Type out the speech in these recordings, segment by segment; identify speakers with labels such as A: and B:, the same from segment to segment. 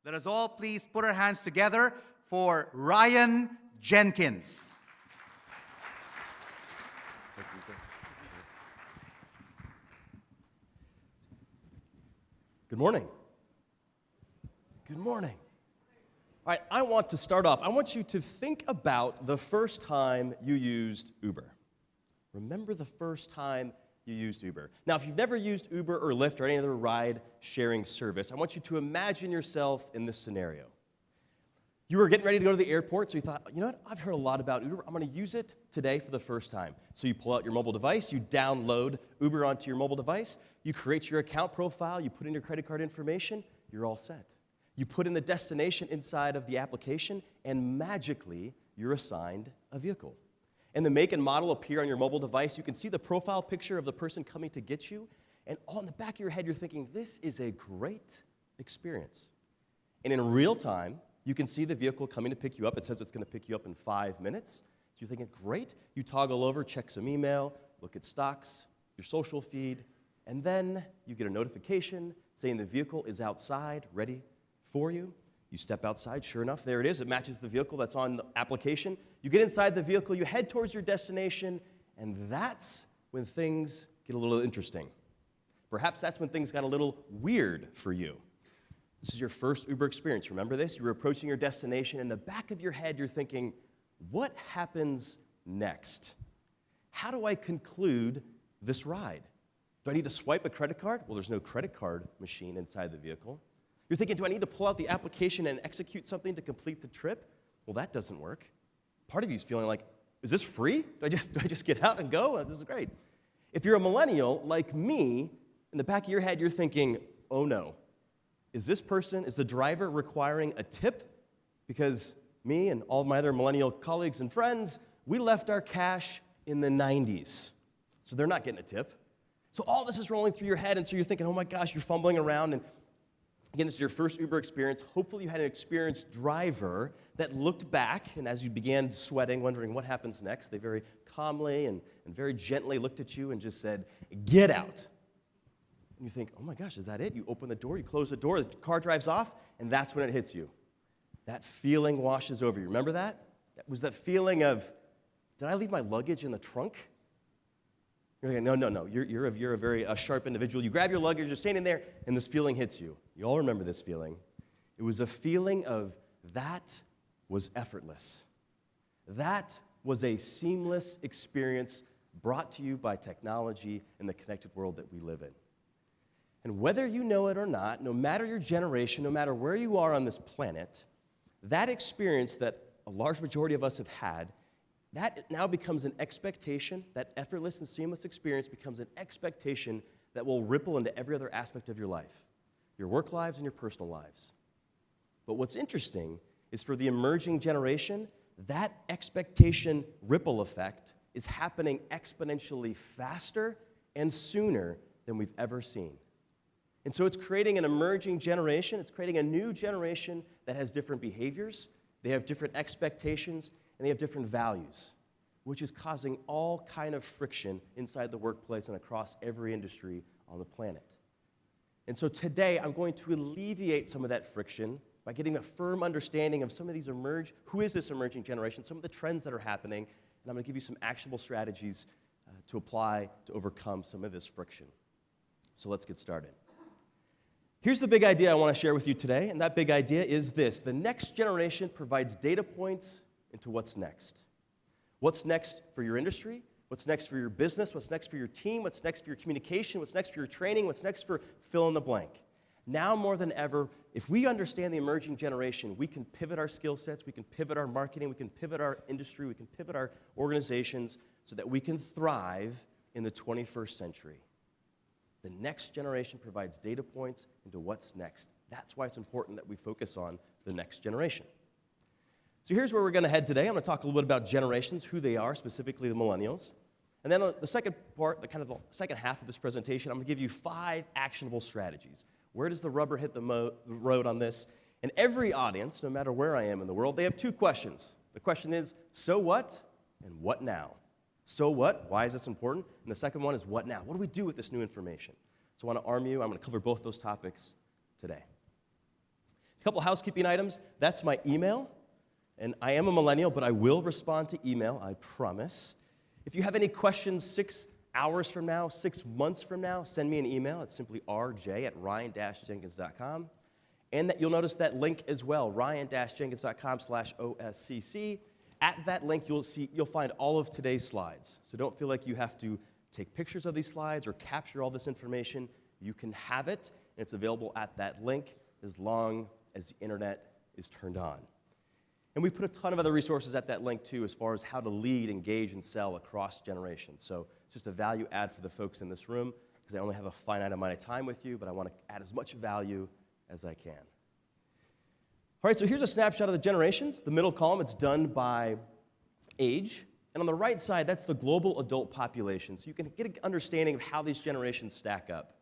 A: Let us all please put our hands together for Ryan Jenkins.
B: Good morning. Good morning. All right, I want to start off. I want you to think about the first time you used Uber. Remember the first time you used Uber. Now, if you've never used Uber or Lyft or any other ride-sharing service, I want you to imagine yourself in this scenario. You were getting ready to go to the airport, so you thought, you know what, I've heard a lot about Uber. I'm going to use it today for the first time. So you pull out your mobile device, you download Uber onto your mobile device, you create your account profile, you put in your credit card information, you're all set. You put in the destination inside of the application, and magically, you're assigned a vehicle. And the make and model appear on your mobile device. You can see the profile picture of the person coming to get you, and all in the back of your head, you're thinking, this is a great experience. And in real time, you can see the vehicle coming to pick you up. It says it's going to pick you up in 5 minutes. So you're thinking, great. You toggle over, check some email, look at stocks, your social feed, and then you get a notification saying the vehicle is outside, ready for you. You step outside, sure enough, there it is. It matches the vehicle that's on the application. You get inside the vehicle, you head towards your destination, and that's when things get a little interesting. Perhaps that's when things got a little weird for you. This is your first Uber experience. Remember this? You were approaching your destination. In the back of your head, you're thinking, what happens next? How do I conclude this ride? Do I need to swipe a credit card? Well, there's no credit card machine inside the vehicle. You're thinking, do I need to pull out the application and execute something to complete the trip? Well, that doesn't work. Part of you is feeling like, is this free? Do I just get out and go? This is great. If you're a millennial like me, in the back of your head, you're thinking, oh no. Is the driver requiring a tip? Because me and all my other millennial colleagues and friends, we left our cash in the 90s. So they're not getting a tip. So all this is rolling through your head, and so you're thinking, oh my gosh, you're fumbling around. And again, this is your first Uber experience. Hopefully you had an experienced driver that looked back, and as you began sweating, wondering what happens next, they very calmly and very gently looked at you and just said, get out. And you think, oh my gosh, is that it? You open the door, you close the door, the car drives off, and that's when it hits you. That feeling washes over you. Remember that? That was that feeling of, did I leave my luggage in the trunk? You're like, no. You're a very sharp individual. You grab your luggage, you're standing there, and this feeling hits you. You all remember this feeling. It was a feeling of, that was effortless. That was a seamless experience brought to you by technology and the connected world that we live in. And whether you know it or not, no matter your generation, no matter where you are on this planet, that experience that a large majority of us have had, that now becomes an expectation. That effortless and seamless experience becomes an expectation that will ripple into every other aspect of your life, your work lives and your personal lives. But what's interesting is for the emerging generation, that expectation ripple effect is happening exponentially faster and sooner than we've ever seen. And so it's creating an emerging generation. It's creating a new generation that has different behaviors, they have different expectations, and they have different values, which is causing all kind of friction inside the workplace and across every industry on the planet. And so today, I'm going to alleviate some of that friction by getting a firm understanding of some of these who is this emerging generation, some of the trends that are happening, and I'm going to give you some actionable strategies to apply to overcome some of this friction. So let's get started. Here's the big idea I want to share with you today, and that big idea is this. The next generation provides data points into what's next. What's next for your industry? What's next for your business? What's next for your team? What's next for your communication? What's next for your training? What's next for fill in the blank? Now more than ever, if we understand the emerging generation, we can pivot our skill sets, we can pivot our marketing, we can pivot our industry, we can pivot our organizations so that we can thrive in the 21st century. The next generation provides data points into what's next. That's why it's important that we focus on the next generation. So here's where we're going to head today. I'm going to talk a little bit about generations, who they are, specifically the millennials. And then the second part, the second half of this presentation, I'm going to give you 5 actionable strategies. Where does the rubber hit the road on this? And every audience, no matter where I am in the world, they have 2 questions. The question is, so what and what now? So what? Why is this important? And the second one is, what now? What do we do with this new information? So I want to arm you. I'm going to cover both those topics today. A couple housekeeping items. That's my email. And I am a millennial, but I will respond to email, I promise. If you have any questions 6 hours from now, 6 months from now, send me an email. It's simply rj@ryan-jenkins.com. And that you'll notice that link as well, ryan-jenkins.com/OSCC. At that link, you'll find all of today's slides. So don't feel like you have to take pictures of these slides or capture all this information. You can have it, and it's available at that link as long as the internet is turned on. And we put a ton of other resources at that link, too, as far as how to lead, engage, and sell across generations. So it's just a value add for the folks in this room, because I only have a finite amount of time with you, but I want to add as much value as I can. All right, so here's a snapshot of the generations. The middle column, it's done by age. And on the right side, that's the global adult population. So you can get an understanding of how these generations stack up.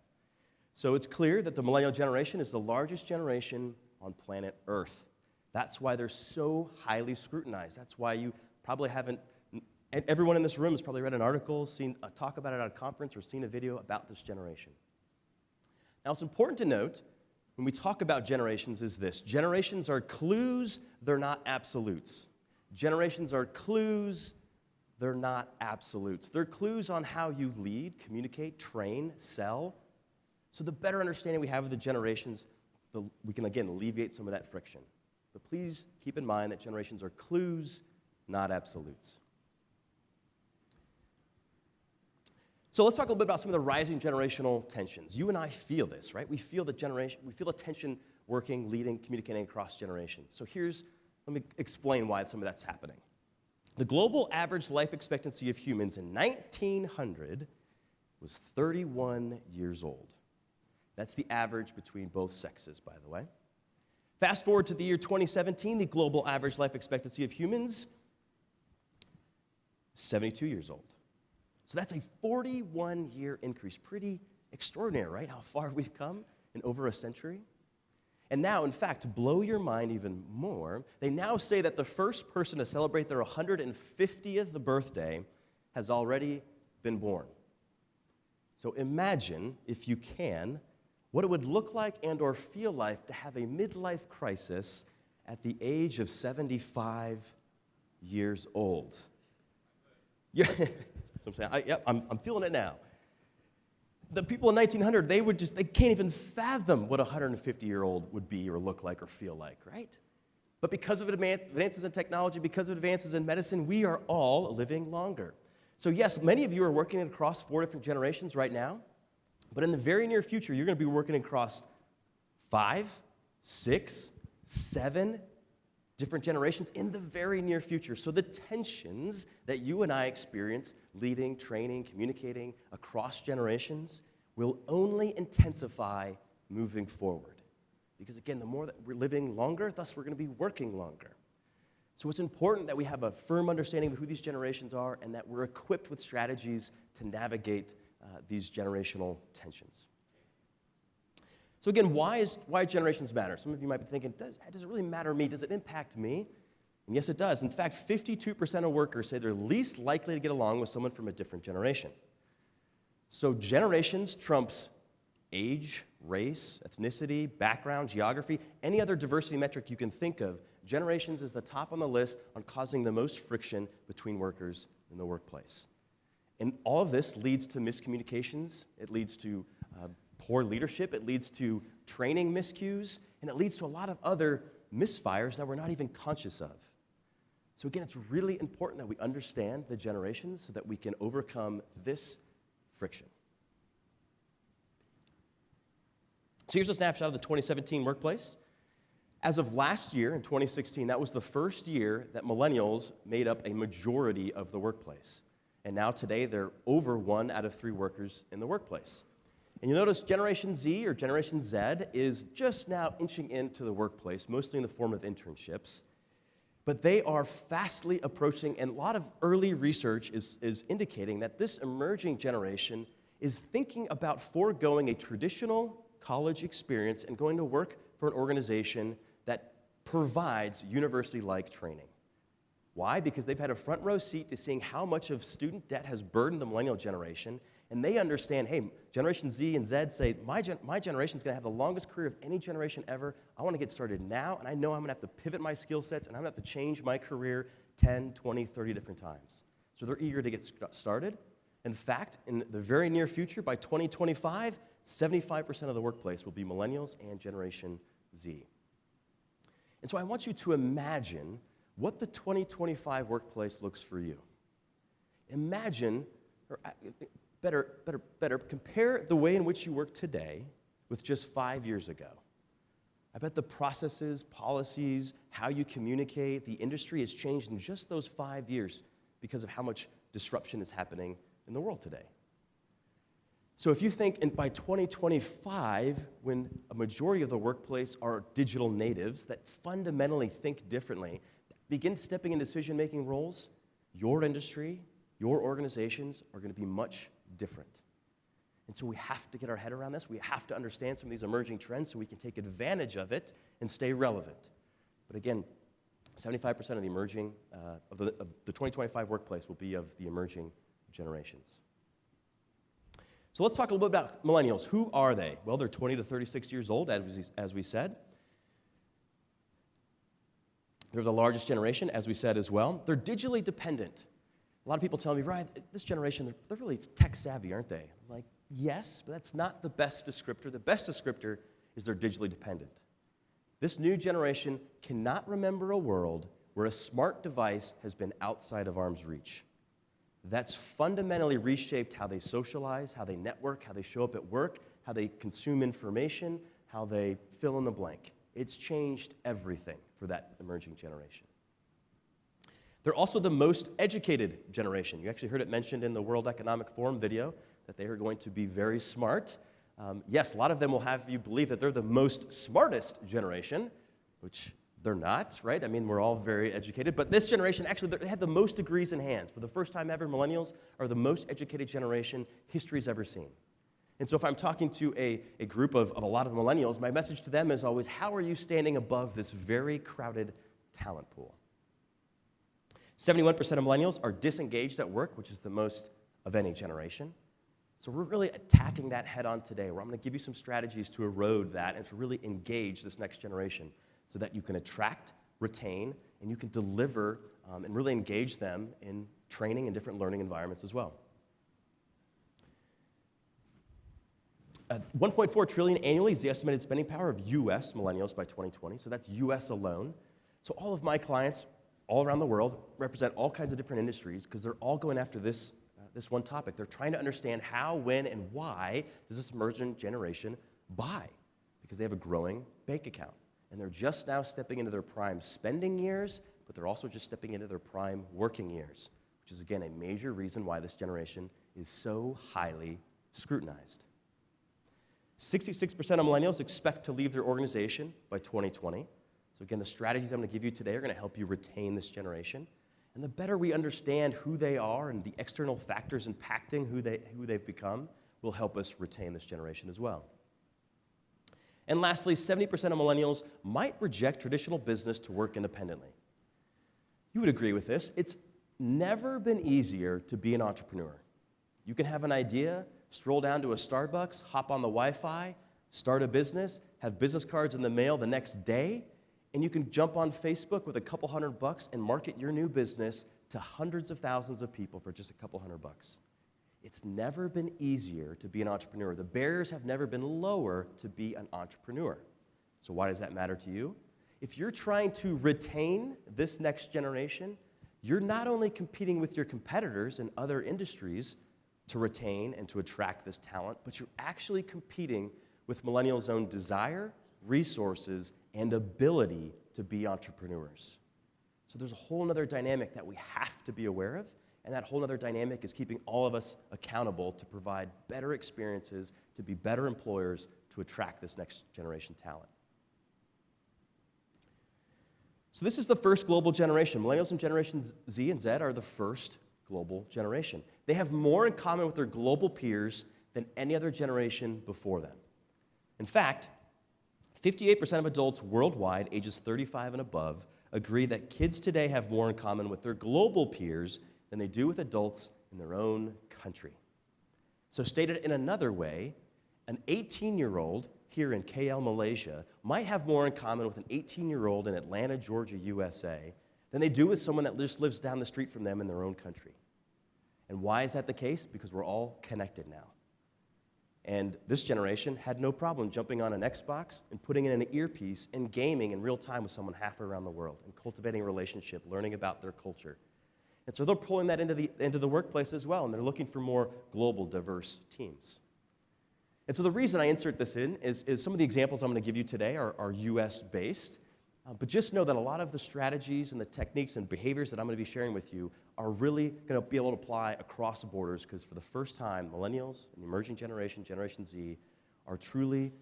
B: So it's clear that the millennial generation is the largest generation on planet Earth. That's why they're so highly scrutinized. That's why you probably haven't, everyone in this room has probably read an article, seen a talk about it at a conference, or seen a video about this generation. Now, it's important to note, when we talk about generations, is this: generations are clues, they're not absolutes. Generations are clues, they're not absolutes. They're clues on how you lead, communicate, train, sell. So the better understanding we have of the generations, we can, again, alleviate some of that friction. But please keep in mind that generations are clues, not absolutes. So let's talk a little bit about some of the rising generational tensions. You and I feel this, right? We feel the tension working, leading, communicating across generations. So let me explain why some of that's happening. The global average life expectancy of humans in 1900 was 31 years old. That's the average between both sexes, by the way. Fast forward to the year 2017, the global average life expectancy of humans, 72 years old. So that's a 41-year increase. Pretty extraordinary, right? How far we've come in over a century. And now, in fact, to blow your mind even more, they now say that the first person to celebrate their 150th birthday has already been born. So imagine, if you can, what it would look like and or feel like to have a midlife crisis at the age of 75 years old. Yeah, that's what I'm saying. I'm feeling it now. The people in 1900, they can't even fathom what a 150-year-old would be or look like or feel like, right? But because of advances in technology, because of advances in medicine, we are all living longer. So yes, many of you are working across 4 different generations right now. But in the very near future, you're going to be working across 5, 6, 7 different generations in the very near future. So the tensions that you and I experience leading, training, communicating across generations will only intensify moving forward. Because again, the more that we're living longer, thus we're going to be working longer. So it's important that we have a firm understanding of who these generations are and that we're equipped with strategies to navigate these generational tensions. So again, why generations matter? Some of you might be thinking, does it really matter to me? Does it impact me? And yes, it does. In fact, 52% of workers say they're least likely to get along with someone from a different generation. So generations trumps age, race, ethnicity, background, geography, any other diversity metric you can think of. Generations is the top on the list on causing the most friction between workers in the workplace. And all of this leads to miscommunications. It leads to poor leadership. It leads to training miscues. And it leads to a lot of other misfires that we're not even conscious of. So again, it's really important that we understand the generations so that we can overcome this friction. So here's a snapshot of the 2017 workplace. As of last year, in 2016, that was the first year that millennials made up a majority of the workplace. And now today, they're over 1 out of 3 workers in the workplace. And you'll notice Generation Z or Generation Z is just now inching into the workplace, mostly in the form of internships. But they are fastly approaching, and a lot of early research is indicating that this emerging generation is thinking about foregoing a traditional college experience and going to work for an organization that provides university-like training. Why? Because they've had a front row seat to seeing how much of student debt has burdened the millennial generation And they understand, hey, Generation Z and Z say, my generation's going to have the longest career of any generation ever. I want to get started now, and I know I'm going to have to pivot my skill sets, and I'm going to have to change my career 10, 20, 30 different times. So they're eager to get started. In fact, in the very near future, by 2025, 75% of the workplace will be millennials and Generation Z. And so I want you to imagine what the 2025 workplace looks for you. Imagine, or better, compare the way in which you work today with just 5 years ago. I bet the processes, policies, how you communicate, the industry has changed in just those 5 years because of how much disruption is happening in the world today. So if you think by 2025, when a majority of the workplace are digital natives that fundamentally think differently, begin stepping in decision-making roles, your industry, your organizations are going to be much different. And so we have to get our head around this. We have to understand some of these emerging trends so we can take advantage of it and stay relevant. But again, 75% of the emerging, of the 2025 workplace will be of the emerging generations. So let's talk a little bit about millennials. Who are they? Well, they're 20 to 36 years old, as we said. They're the largest generation, as we said as well. They're digitally dependent. A lot of people tell me, Ryan, this generation, they're really tech savvy, aren't they? I'm like, yes, but that's not the best descriptor. The best descriptor is they're digitally dependent. This new generation cannot remember a world where a smart device has been outside of arm's reach. That's fundamentally reshaped how they socialize, how they network, how they show up at work, how they consume information, how they fill in the blank. It's changed everything for that emerging generation. They're also the most educated generation. You actually heard it mentioned in the World Economic Forum video that they are going to be very smart. Yes, a lot of them will have you believe that they're the most smartest generation, which they're not, right? I mean, we're all very educated. But this generation, actually, they had the most degrees in hands. For the first time ever, millennials are the most educated generation history's ever seen. And so if I'm talking to a group of a lot of millennials, my message to them is always, how are you standing above this very crowded talent pool? 71% of millennials are disengaged at work, which is the most of any generation. So we're really attacking that head on today, where I'm going to give you some strategies to erode that and to really engage this next generation so that you can attract, retain, and you can deliver and really engage them in training and different learning environments as well. 1.4 trillion annually is the estimated spending power of U.S. millennials by 2020, so that's U.S. alone. So all of my clients all around the world represent all kinds of different industries because they're all going after this one topic. They're trying to understand how, when, and why does this emerging generation buy, because they have a growing bank account. And they're just now stepping into their prime spending years, but they're also just stepping into their prime working years, which is, again, a major reason why this generation is so highly scrutinized. 66% of millennials expect to leave their organization by 2020. So again, the strategies I'm going to give you today are going to help you retain this generation. And the better we understand who they are and the external factors impacting who they've become will help us retain this generation as well. And lastly, 70% of millennials might reject traditional business to work independently. You would agree with this. It's never been easier to be an entrepreneur. You can have an idea, stroll down to a Starbucks, hop on the Wi-Fi, start a business, have business cards in the mail the next day, and you can jump on Facebook with a couple $100 and market your new business to hundreds of thousands of people for just a couple $100. It's never been easier to be an entrepreneur. The barriers have never been lower to be an entrepreneur. So why does that matter to you? If you're trying to retain this next generation, you're not only competing with your competitors in other industries to retain and to attract this talent, but you're actually competing with millennials' own desire, resources, and ability to be entrepreneurs. So there's a whole other dynamic that we have to be aware of, and that whole other dynamic is keeping all of us accountable to provide better experiences, to be better employers, to attract this next generation talent. So this is the first global generation. Millennials and Generation Z and Z are the first global generation. They have more in common with their global peers than any other generation before them. In fact, 58% of adults worldwide, ages 35 and above, agree that kids today have more in common with their global peers than they do with adults in their own country. So stated in another way, an 18-year-old here in KL, Malaysia, might have more in common with an 18-year-old in Atlanta, Georgia, USA, than they do with someone that just lives down the street from them in their own country. And why is that the case? Because we're all connected now. And this generation had no problem jumping on an Xbox and putting in an earpiece and gaming in real time with someone halfway around the world and cultivating a relationship, learning about their culture. And so they're pulling that into the workplace as well, and they're looking for more global, diverse teams. And so the reason I insert this in is some of the examples I'm going to give you today are US-based, but just know that a lot of the strategies and the techniques and behaviors that I'm going to be sharing with you are really going to be able to apply across borders, because for the first time, millennials and the emerging generation, Generation Z, are truly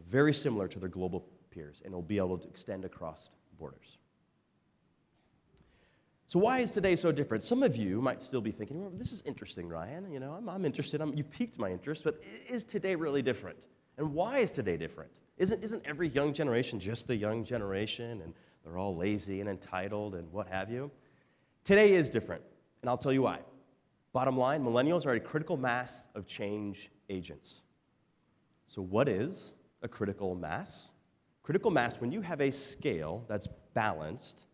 B: very similar to their global peers, and will be able to extend across borders. So why is today so different? Some of you might still be thinking, well, this is interesting, Ryan. You know, I'm interested. You've piqued my interest, but is today really different? And why is today different? Isn't every young generation just the young generation, and they're all lazy and entitled and what have you? Today is different, and I'll tell you why. Bottom line, millennials are a critical mass of change agents. So what is a critical mass? Critical mass, when you have a scale that's balanced,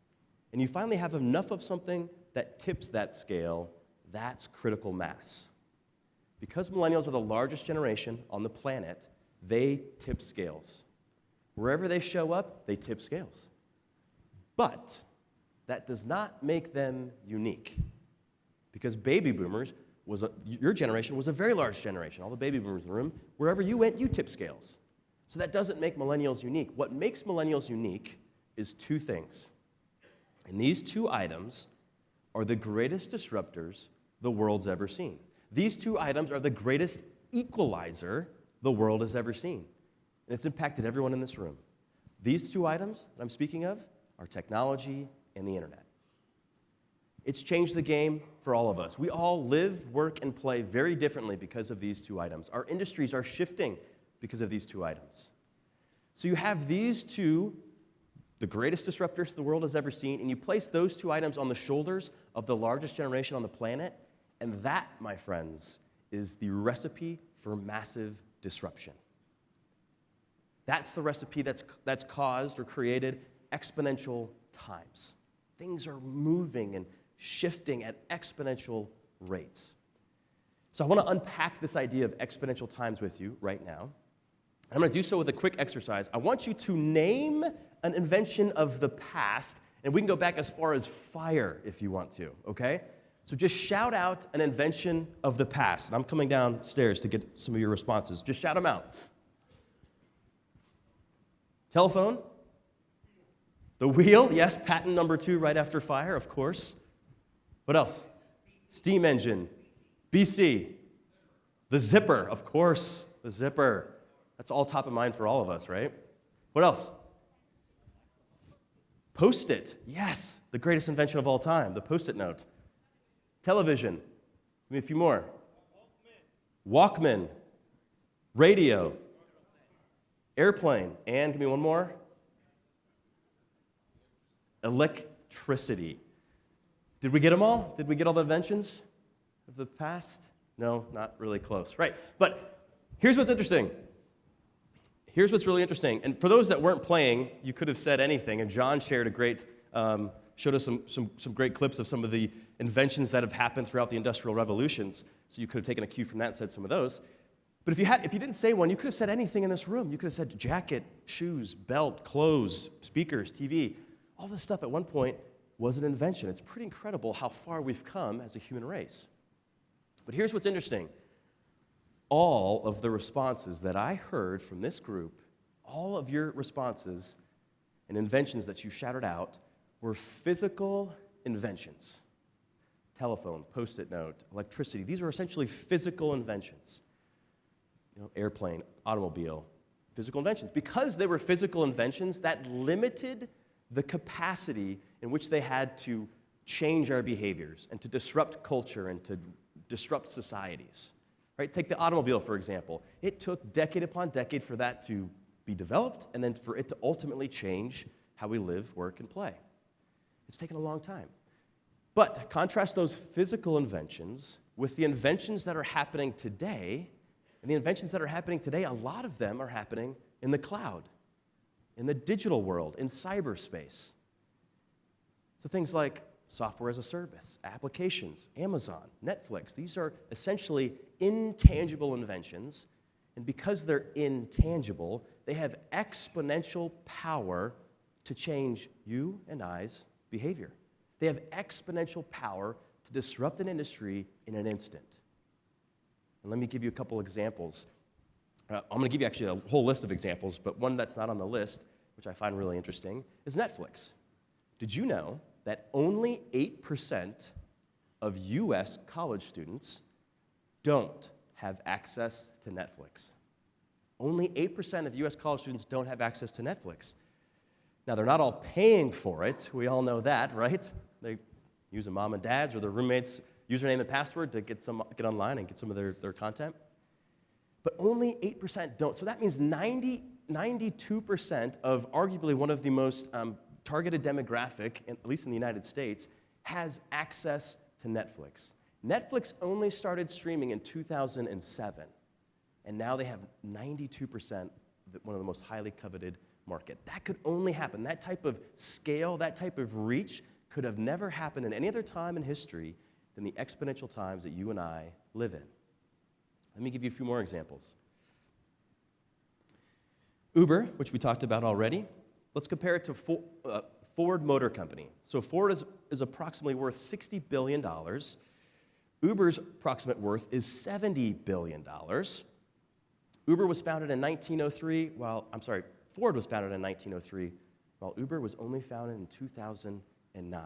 B: and you finally have enough of something that tips that scale, that's critical mass. Because millennials are the largest generation on the planet, they tip scales. Wherever they show up, they tip scales. But that does not make them unique. Because baby boomers, your generation was a very large generation. All the baby boomers in the room, wherever you went, you tip scales. So that doesn't make millennials unique. What makes millennials unique is two things. And these two items are the greatest disruptors the world's ever seen. These two items are the greatest equalizer the world has ever seen. And it's impacted everyone in this room. These two items that I'm speaking of are technology and the internet. It's changed the game for all of us. We all live, work, and play very differently because of these two items. Our industries are shifting because of these two items. So you have these two, the greatest disruptors the world has ever seen, and you place those two items on the shoulders of the largest generation on the planet, and that, my friends, is the recipe for massive disruption. That's the recipe that's caused or created exponential times. Things are moving and shifting at exponential rates. So I want to unpack this idea of exponential times with you right now. I'm going to do so with a quick exercise. I want you to name an invention of the past, and we can go back as far as fire if you want to, okay? So just shout out an invention of the past. And I'm coming downstairs to get some of your responses. Just shout them out. Telephone? The wheel? Yes, patent number 2 right after fire, of course. What else? Steam engine. BC. The zipper, of course. The zipper. That's all top of mind for all of us, right? What else? Post-it. Yes, the greatest invention of all time, the Post-it note. Television. Give me a few more. Walkman. Radio. Airplane. And give me one more. Electricity. Did we get them all? Did we get all the inventions of the past? No, not really close. Right, but here's what's interesting. Here's what's really interesting. And for those that weren't playing, you could have said anything. And John shared showed us some great clips of some of the inventions that have happened throughout the Industrial Revolutions. So you could have taken a cue from that and said some of those. But if you didn't say one, you could have said anything in this room. You could have said jacket, shoes, belt, clothes, speakers, TV. All this stuff at one point was an invention. It's pretty incredible how far we've come as a human race. But here's what's interesting. All of the responses that I heard from this group, all of your responses and inventions that you shouted out were physical inventions. Telephone, Post-it note, electricity. These are essentially physical inventions. Airplane, automobile, physical inventions. Because they were physical inventions, that limited the capacity in which they had to change our behaviors and to disrupt culture and to disrupt societies. Right? Take the automobile, for example. It took decade upon decade for that to be developed and then for it to ultimately change how we live, work, and play. It's taken a long time. But contrast those physical inventions with the inventions that are happening today, and the inventions that are happening today, a lot of them are happening in the cloud, in the digital world, in cyberspace. So things like software as a service, applications, Amazon, Netflix, these are essentially intangible inventions, and because they're intangible, they have exponential power to change you and I's behavior. They have exponential power to disrupt an industry in an instant. And let me give you a couple examples. I'm going to give you actually a whole list of examples, but one that's not on the list, which I find really interesting, is Netflix. Did you know that only 8% of US college students don't have access to Netflix? Only 8% of US college students don't have access to Netflix. Now, they're not all paying for it. We all know that, right? They use a mom and dad's or their roommate's username and password to get online and get some of their content. But only 8% don't. So that means 92% of arguably one of the most targeted demographic, at least in the United States, has access to Netflix. Netflix only started streaming in 2007, and now they have 92%, one of the most highly coveted market. That could only happen. That type of scale, that type of reach could have never happened in any other time in history than the exponential times that you and I live in. Let me give you a few more examples. Uber, which we talked about already, let's compare it to Ford Motor Company. So Ford is approximately worth $60 billion. Uber's approximate worth is $70 billion. Uber was founded in 1903, Ford was founded in 1903, while Uber was only founded in 2009.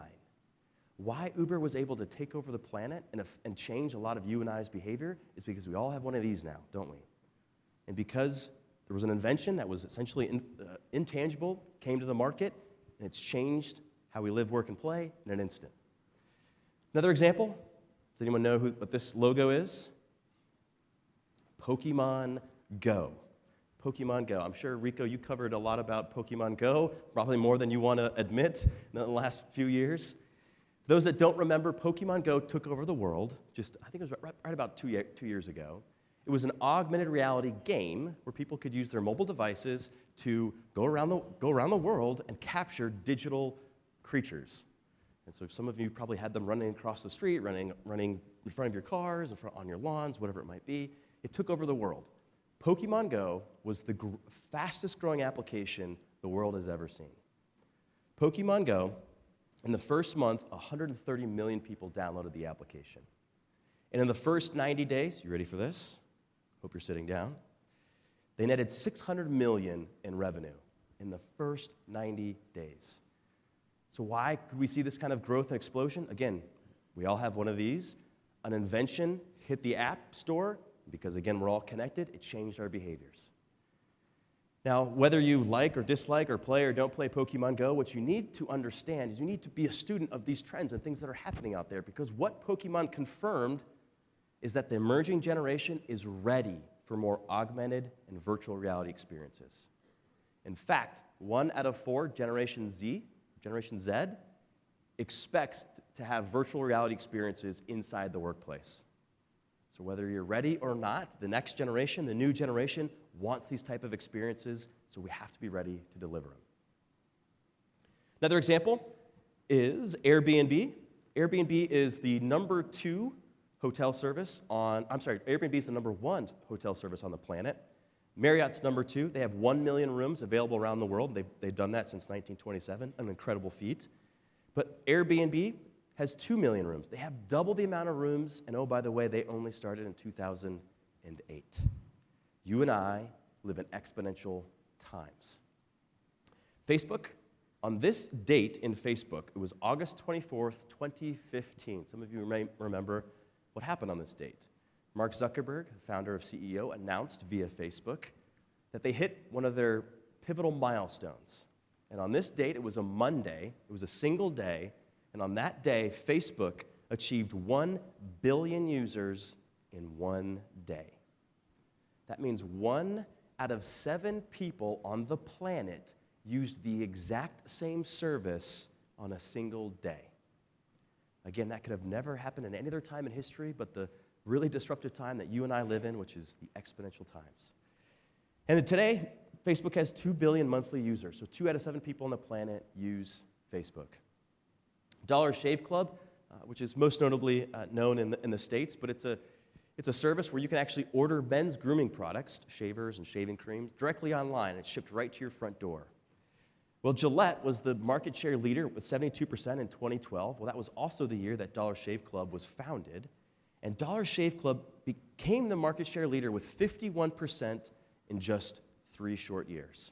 B: Why Uber was able to take over the planet and change a lot of you and I's behavior is because we all have one of these now, don't we? And because there was an invention that was essentially intangible, came to the market, and it's changed how we live, work, and play in an instant. Another example, does anyone know what this logo is? Pokemon Go. Pokemon Go. I'm sure, Rico, you covered a lot about Pokemon Go, probably more than you want to admit in the last few years. Those that don't remember, Pokemon Go took over the world I think it was right about 2 years ago. It was an augmented reality game where people could use their mobile devices to go around the world and capture digital creatures. And so some of you probably had them running across the street, running in front of your cars, on your lawns, whatever it might be. It took over the world. Pokemon Go was the fastest growing application the world has ever seen. Pokemon Go, in the first month, 130 million people downloaded the application. And in the first 90 days, you ready for this? Hope you're sitting down. They netted $600 million in revenue in the first 90 days. So why could we see this kind of growth and explosion? Again, we all have one of these. An invention hit the app store, because again, we're all connected, it changed our behaviors. Now, whether you like or dislike or play or don't play Pokemon Go, what you need to understand is you need to be a student of these trends and things that are happening out there, because what Pokemon confirmed is that the emerging generation is ready for more augmented and virtual reality experiences. In fact, 1 out of 4, Generation Z, expects to have virtual reality experiences inside the workplace. So whether you're ready or not, the next generation, the new generation, wants these type of experiences, so we have to be ready to deliver them. Another example is Airbnb. Airbnb is the number 2 hotel service Airbnb is the number 1 hotel service on the planet. Marriott's number 2. They have 1 million rooms available around the world. They've done that since 1927, an incredible feat. But Airbnb has 2 million rooms. They have double the amount of rooms, and oh, by the way, they only started in 2008. You and I live in exponential times. Facebook, on this date in Facebook, it was August 24th, 2015. Some of you may remember what happened on this date. Mark Zuckerberg, founder of CEO, announced via Facebook that they hit one of their pivotal milestones. And on this date, it was a Monday, it was a single day, and on that day, Facebook achieved 1 billion users in 1 day. That means 1 out of 7 people on the planet used the exact same service on a single day. Again, that could have never happened in any other time in history but the really disruptive time that you and I live in, which is the exponential times. And today, Facebook has 2 billion monthly users, so 2 out of 7 people on the planet use Facebook. Dollar Shave Club, which is most notably known in the States, but it's a service where you can actually order men's grooming products, shavers and shaving creams, directly online. It's shipped right to your front door. Well, Gillette was the market share leader with 72% in 2012. Well, that was also the year that Dollar Shave Club was founded. And Dollar Shave Club became the market share leader with 51% in just 3 short years.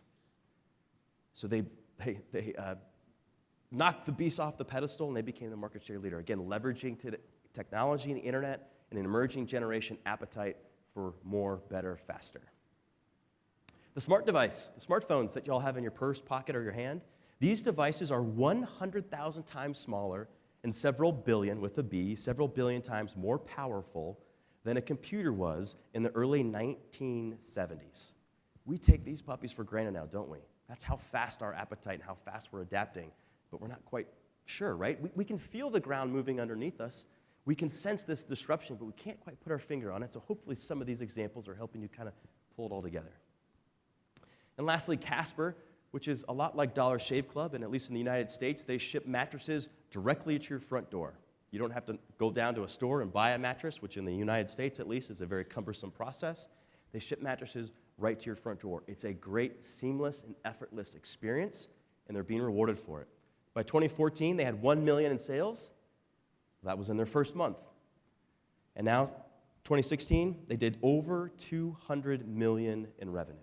B: So they knocked the beast off the pedestal, and they became the market share leader. Again, leveraging technology and the internet and an emerging generation appetite for more, better, faster. The smart device, the smartphones that you all have in your purse, pocket, or your hand, these devices are 100,000 times smaller and several billion, with a B, several billion times more powerful than a computer was in the early 1970s. We take these puppies for granted now, don't we? That's how fast our appetite and how fast we're adapting, but we're not quite sure, right? We can feel the ground moving underneath us. We can sense this disruption, but we can't quite put our finger on it, so hopefully some of these examples are helping you kind of pull it all together. And lastly, Casper, which is a lot like Dollar Shave Club, and at least in the United States, they ship mattresses directly to your front door. You don't have to go down to a store and buy a mattress, which in the United States, at least, is a very cumbersome process. They ship mattresses right to your front door. It's a great, seamless, and effortless experience, and they're being rewarded for it. By 2014, they had $1 million in sales. That was in their first month. And now, 2016, they did over $200 million in revenue.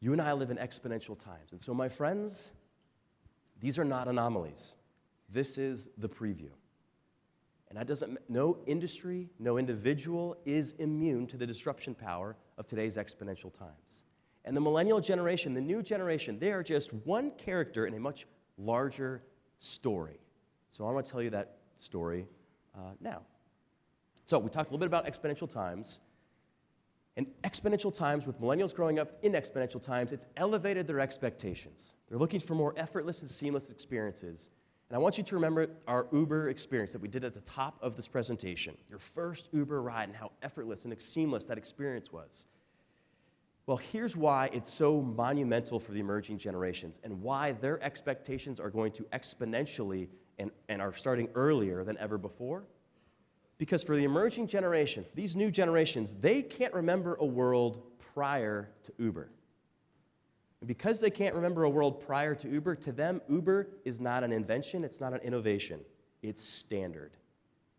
B: You and I live in exponential times. And so, my friends, these are not anomalies. This is the preview. And that doesn't, no industry, no individual is immune to the disruption power of today's exponential times. And the millennial generation, the new generation, they are just one character in a much larger story. So I want to tell you that story now. So we talked a little bit about exponential times. And exponential times, with millennials growing up in exponential times, it's elevated their expectations. They're looking for more effortless and seamless experiences. And I want you to remember our Uber experience that we did at the top of this presentation, your first Uber ride and how effortless and seamless that experience was. Well, here's why it's so monumental for the emerging generations and why their expectations are going to exponentially and are starting earlier than ever before. Because for the emerging generation, for these new generations, they can't remember a world prior to Uber. And because they can't remember a world prior to Uber, to them, Uber is not an invention, it's not an innovation. It's standard.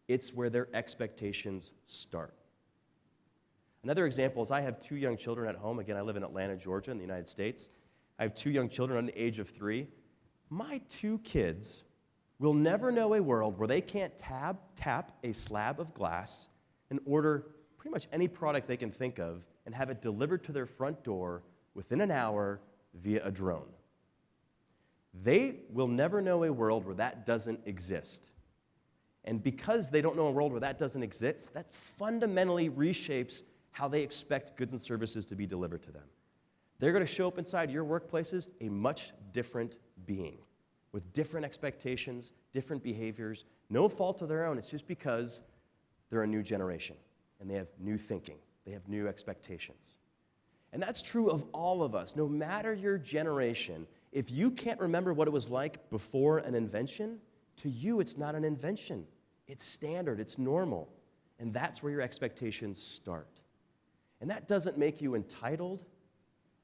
B: It's where their expectations start. Another example is I have 2 young children at home. Again, I live in Atlanta, Georgia, in the United States. I have 2 young children under the age of 3. My 2 kids will never know a world where they can't tap a slab of glass and order pretty much any product they can think of and have it delivered to their front door within an hour via a drone. They will never know a world where that doesn't exist. And because they don't know a world where that doesn't exist, that fundamentally reshapes how they expect goods and services to be delivered to them. They're going to show up inside your workplaces a much different being, with different expectations, different behaviors, no fault of their own. It's just because they're a new generation, and they have new thinking. They have new expectations. And that's true of all of us. No matter your generation, if you can't remember what it was like before an invention, to you it's not an invention. It's standard, it's normal. And that's where your expectations start. And that doesn't make you entitled.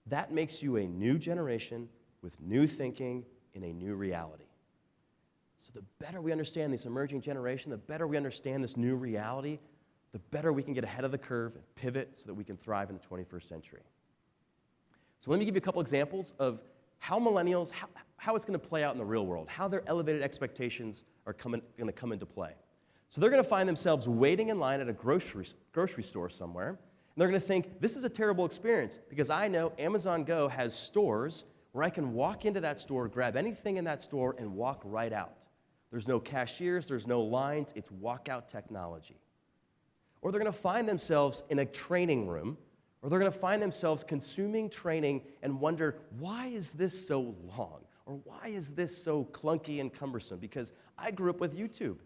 B: That makes you a new generation with new thinking in a new reality. So the better we understand this emerging generation, the better we understand this new reality, the better we can get ahead of the curve and pivot so that we can thrive in the 21st century. So let me give you a couple examples of how millennials, how it's going to play out in the real world, how their elevated expectations are going to come into play. So they're going to find themselves waiting in line at a grocery store somewhere, and they're going to think, this is a terrible experience because I know Amazon Go has stores where I can walk into that store, grab anything in that store, and walk right out. There's no cashiers, there's no lines, it's walkout technology. Or they're going to find themselves in a training room, or they're going to find themselves consuming training and wonder, why is this so long? Or why is this so clunky and cumbersome? Because I grew up with YouTube.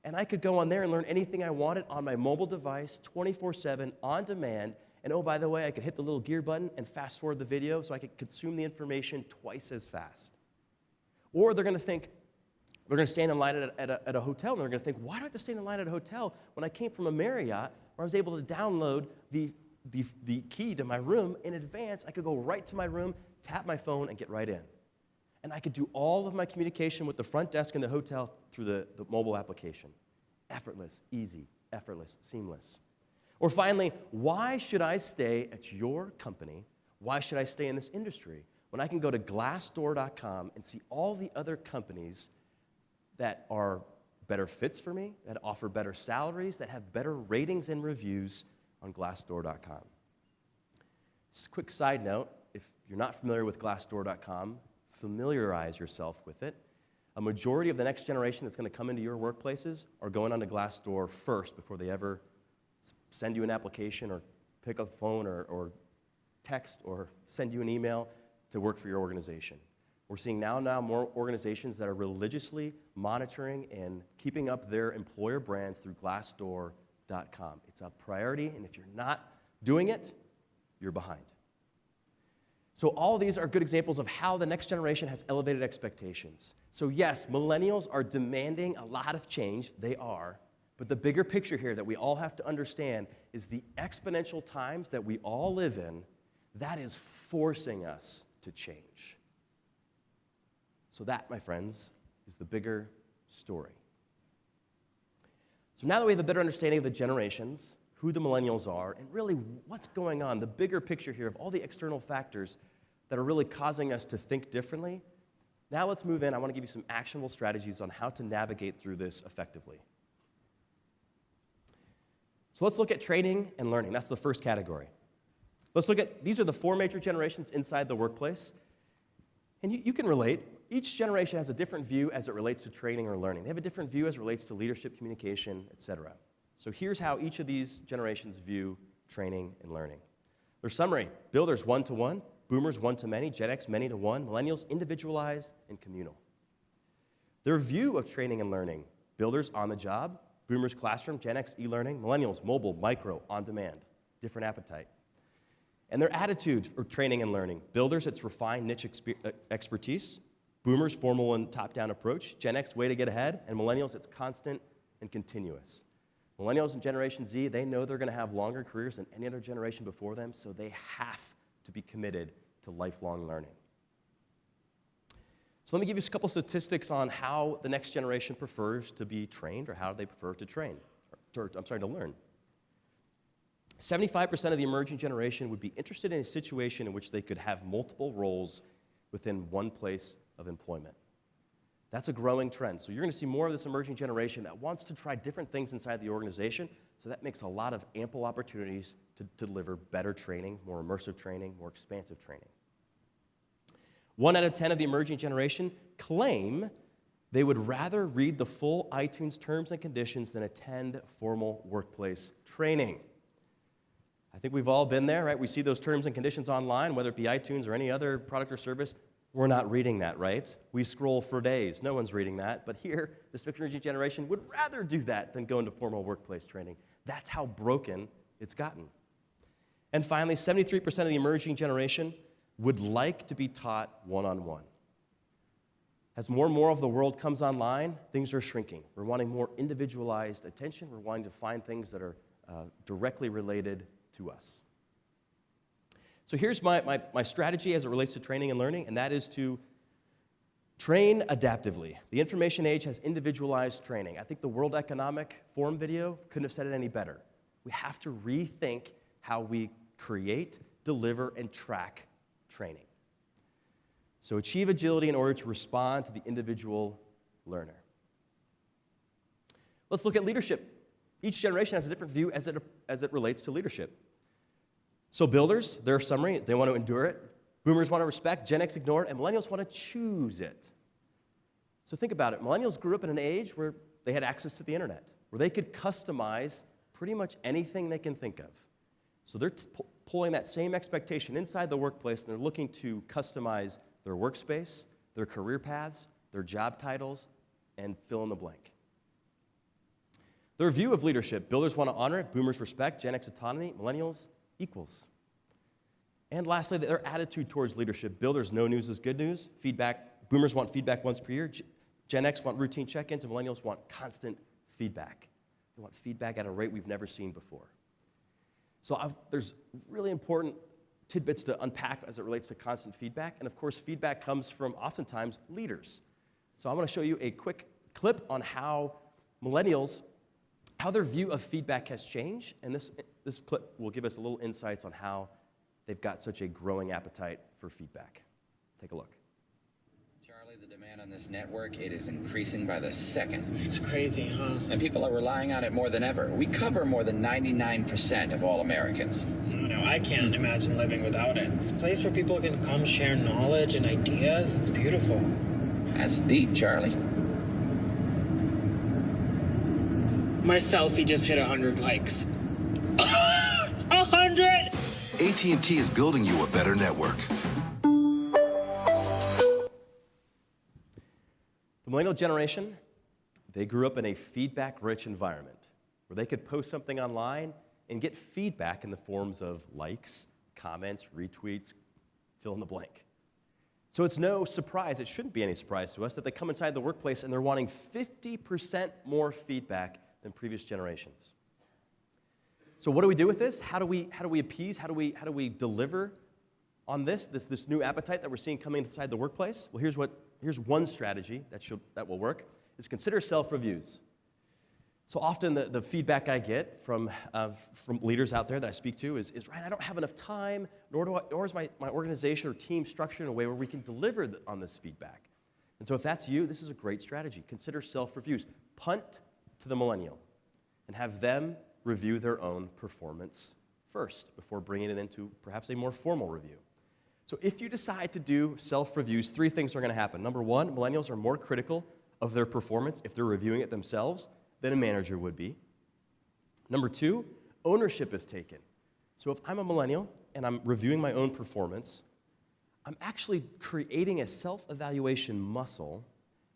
B: and I could go on there and learn anything I wanted on my mobile device, 24/7, on demand. And oh, by the way, I could hit the little gear button and fast forward the video so I could consume the information twice as fast. Or they're going to think, they're going to stand in line at a hotel, and they're going to think, why do I have to stand in line at a hotel when I came from a Marriott where I was able to download the key to my room in advance? I could go right to my room, tap my phone, and get right in. And I could do all of my communication with the front desk in the hotel through the mobile application. Effortless, easy, effortless, seamless. Or finally, why should I stay at your company? Why should I stay in this industry when I can go to Glassdoor.com and see all the other companies that are better fits for me, that offer better salaries, that have better ratings and reviews on Glassdoor.com? Just a quick side note, if you're not familiar with Glassdoor.com, familiarize yourself with it. A majority of the next generation that's going to come into your workplaces are going onto Glassdoor first before they ever send you an application or pick up the phone or text or send you an email to work for your organization. We're seeing now more organizations that are religiously monitoring and keeping up their employer brands through Glassdoor.com. It's a priority, and if you're not doing it, you're behind. So all these are good examples of how the next generation has elevated expectations. So yes, millennials are demanding a lot of change. They are. But the bigger picture here that we all have to understand is the exponential times that we all live in, that is forcing us to change. So that, my friends, is the bigger story. So now that we have a better understanding of the generations, who the millennials are, and really what's going on, the bigger picture here of all the external factors that are really causing us to think differently, now let's move in. I want to give you some actionable strategies on how to navigate through this effectively. So let's look at training and learning. That's the first category. Let's look at, these are the 4 major generations inside the workplace. And you can relate. Each generation has a different view as it relates to training or learning. They have a different view as it relates to leadership, communication, etc. So here's how each of these generations view training and learning. Their summary: builders, one-to-one; boomers, one-to-many; Gen X, many-to-one; millennials, individualized and communal. Their view of training and learning: builders, on the job; boomers, classroom; Gen X, e-learning; millennials, mobile, micro, on demand. Different appetite. And their attitude for training and learning: builders, it's refined niche expertise; boomers, formal and top-down approach; Gen X, way to get ahead; and millennials, it's constant and continuous. Millennials and Generation Z, they know they're going to have longer careers than any other generation before them, so they have to be committed to lifelong learning. So let me give you a couple statistics on how the next generation prefers to be trained, or how they prefer to to learn. 75% of the emerging generation would be interested in a situation in which they could have multiple roles within one place of employment. That's a growing trend. So you're going to see more of this emerging generation that wants to try different things inside the organization, so that makes a lot of ample opportunities to deliver better training, more immersive training, more expansive training. 1 out of 10 of the emerging generation claim they would rather read the full iTunes terms and conditions than attend formal workplace training. I think we've all been there, right? We see those terms and conditions online, whether it be iTunes or any other product or service. We're not reading that, right? We scroll for days. No one's reading that. But here, this emerging generation would rather do that than go into formal workplace training. That's how broken it's gotten. And finally, 73% of the emerging generation would like to be taught one-on-one. As more and more of the world comes online, things are shrinking. We're wanting more individualized attention. We're wanting to find things that are directly related to us. So here's my strategy as it relates to training and learning, and that is to train adaptively. The information age has individualized training. I think the World Economic Forum video couldn't have said it any better. We have to rethink how we create, deliver, and track training. So achieve agility in order to respond to the individual learner. Let's look at leadership. Each generation has a different view as it relates to leadership. So builders, their summary: they want to endure it. Boomers want to respect. Gen X ignore it. And millennials want to choose it. So think about it. Millennials grew up in an age where they had access to the internet, where they could customize pretty much anything they can think of. So they're pulling that same expectation inside the workplace, and they're looking to customize their workspace, their career paths, their job titles, and fill in the blank. Their view of leadership: builders want to honor it, boomers respect, Gen X autonomy, millennials equals. And lastly, their attitude towards leadership: builders, no news is good news, feedback, boomers want feedback once per year, Gen X want routine check-ins, and millennials want constant feedback. They want feedback at a rate we've never seen before. So there's really important tidbits to unpack as it relates to constant feedback. And of course, feedback comes from oftentimes leaders. So I want to show you a quick clip on how millennials, how their view of feedback has changed. And this clip will give us a little insights on how they've got such a growing appetite for feedback. Take a look.
C: Charlie, the demand on this network, it is increasing by the second.
D: It's crazy, huh?
C: And people are relying on it more than ever. We cover more than 99% of all Americans.
D: No, I can't imagine living without it. It's a place where people can come share knowledge and ideas. It's beautiful.
C: That's deep, Charlie.
D: My selfie just hit 100 likes. 100!
E: AT&T is building you a better network.
B: The millennial generation, they grew up in a feedback-rich environment where they could post something online and get feedback in the forms of likes, comments, retweets, fill in the blank. So it's no surprise, it shouldn't be any surprise to us, that they come inside the workplace and they're wanting 50% more feedback than previous generations. So what do we do with this? How do we appease? How do we deliver on this new appetite that we're seeing coming inside the workplace? Well, here's one strategy that will work, is consider self-reviews. So often the feedback I get from leaders out there that I speak to is Ryan, I don't have enough time, nor is my organization or team structured in a way where we can deliver on this feedback. And so if that's you, this is a great strategy. Consider self-reviews. Punt to the millennial and have them review their own performance first before bringing it into perhaps a more formal review. So if you decide to do self-reviews, 3 things are going to happen. Number 1, millennials are more critical of their performance if they're reviewing it themselves than a manager would be. Number 2, ownership is taken. So if I'm a millennial and I'm reviewing my own performance, I'm actually creating a self-evaluation muscle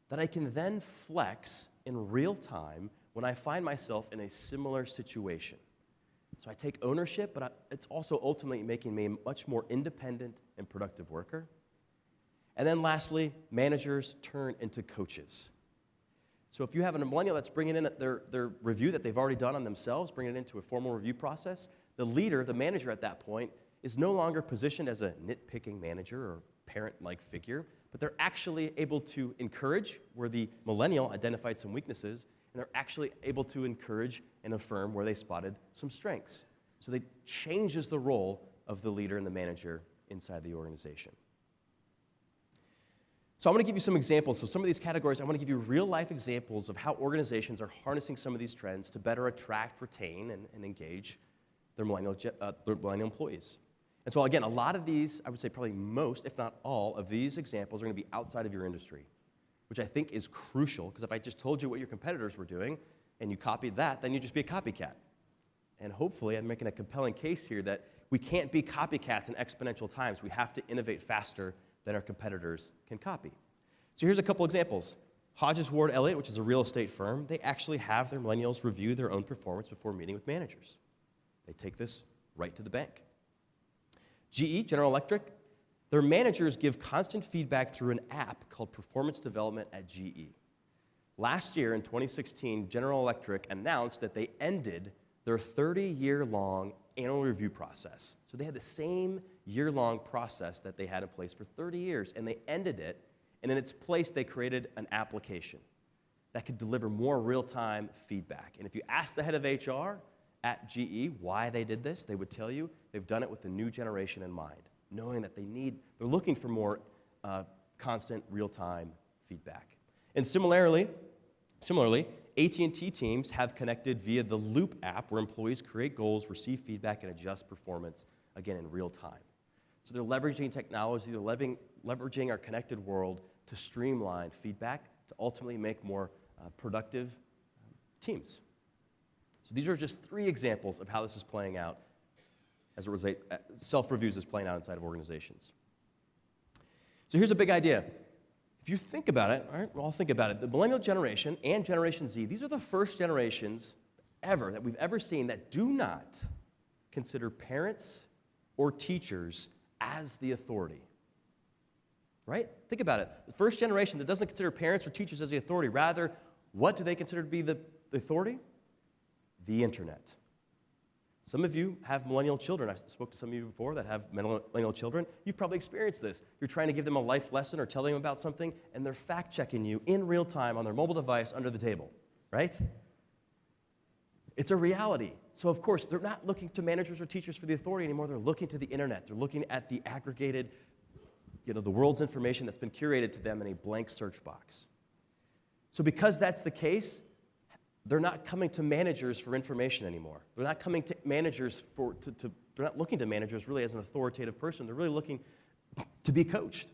B: that I can then flex in real time when I find myself in a similar situation. So I take ownership, but it's also ultimately making me a much more independent and productive worker. And then lastly, managers turn into coaches. So if you have a millennial that's bringing in their review that they've already done on themselves, bringing it into a formal review process, the leader, the manager at that point, is no longer positioned as a nitpicking manager or parent-like figure, but they're actually able to encourage where the millennial identified some weaknesses, and they're actually able to encourage and affirm where they spotted some strengths. So they changes the role of the leader and the manager inside the organization. So I want to give you some examples. So some of these categories, I want to give you real-life examples of how organizations are harnessing some of these trends to better attract, retain, and engage their millennial employees. And so again, a lot of these, I would say probably most, if not all, of these examples are going to be outside of your industry, which I think is crucial, because if I just told you what your competitors were doing and you copied that, then you'd just be a copycat. And hopefully I'm making a compelling case here that we can't be copycats in exponential times. We have to innovate faster than our competitors can copy. So here's a couple examples. Hodges Ward Elliott, which is a real estate firm, they actually have their millennials review their own performance before meeting with managers. They take this right to the bank. GE, General Electric, their managers give constant feedback through an app called Performance Development at GE. Last year, in 2016, General Electric announced that they ended their 30-year-long annual review process. So they had the same year-long process that they had in place for 30 years, and they ended it, and in its place, they created an application that could deliver more real-time feedback. And if you ask the head of HR at GE why they did this, they would tell you they've done it with the new generation in mind, knowing that they're looking for more constant real-time feedback. And similarly, AT&T teams have connected via the Loop app where employees create goals, receive feedback, and adjust performance, again, in real time. So they're leveraging technology, they're leveraging our connected world to streamline feedback to ultimately make more productive teams. So these are just 3 examples of how this is playing out as it relates, self-reviews is playing out inside of organizations. So here's a big idea. If you think about it, all right, we'll all think about it. The millennial generation and Generation Z, these are the first generations ever, that we've ever seen that do not consider parents or teachers as the authority. Right? Think about it. The first generation that doesn't consider parents or teachers as the authority. Rather, what do they consider to be the authority? The internet. Some of you have millennial children. I spoke to some of you before that have millennial children. You've probably experienced this. You're trying to give them a life lesson or telling them about something, and they're fact-checking you in real time on their mobile device under the table, right? It's a reality. So, of course, they're not looking to managers or teachers for the authority anymore. They're looking to the internet. They're looking at the aggregated, the world's information that's been curated to them in a blank search box. So because that's the case, they're not coming to managers for information anymore. They're not coming to managers they're not looking to managers really as an authoritative person. They're really looking to be coached.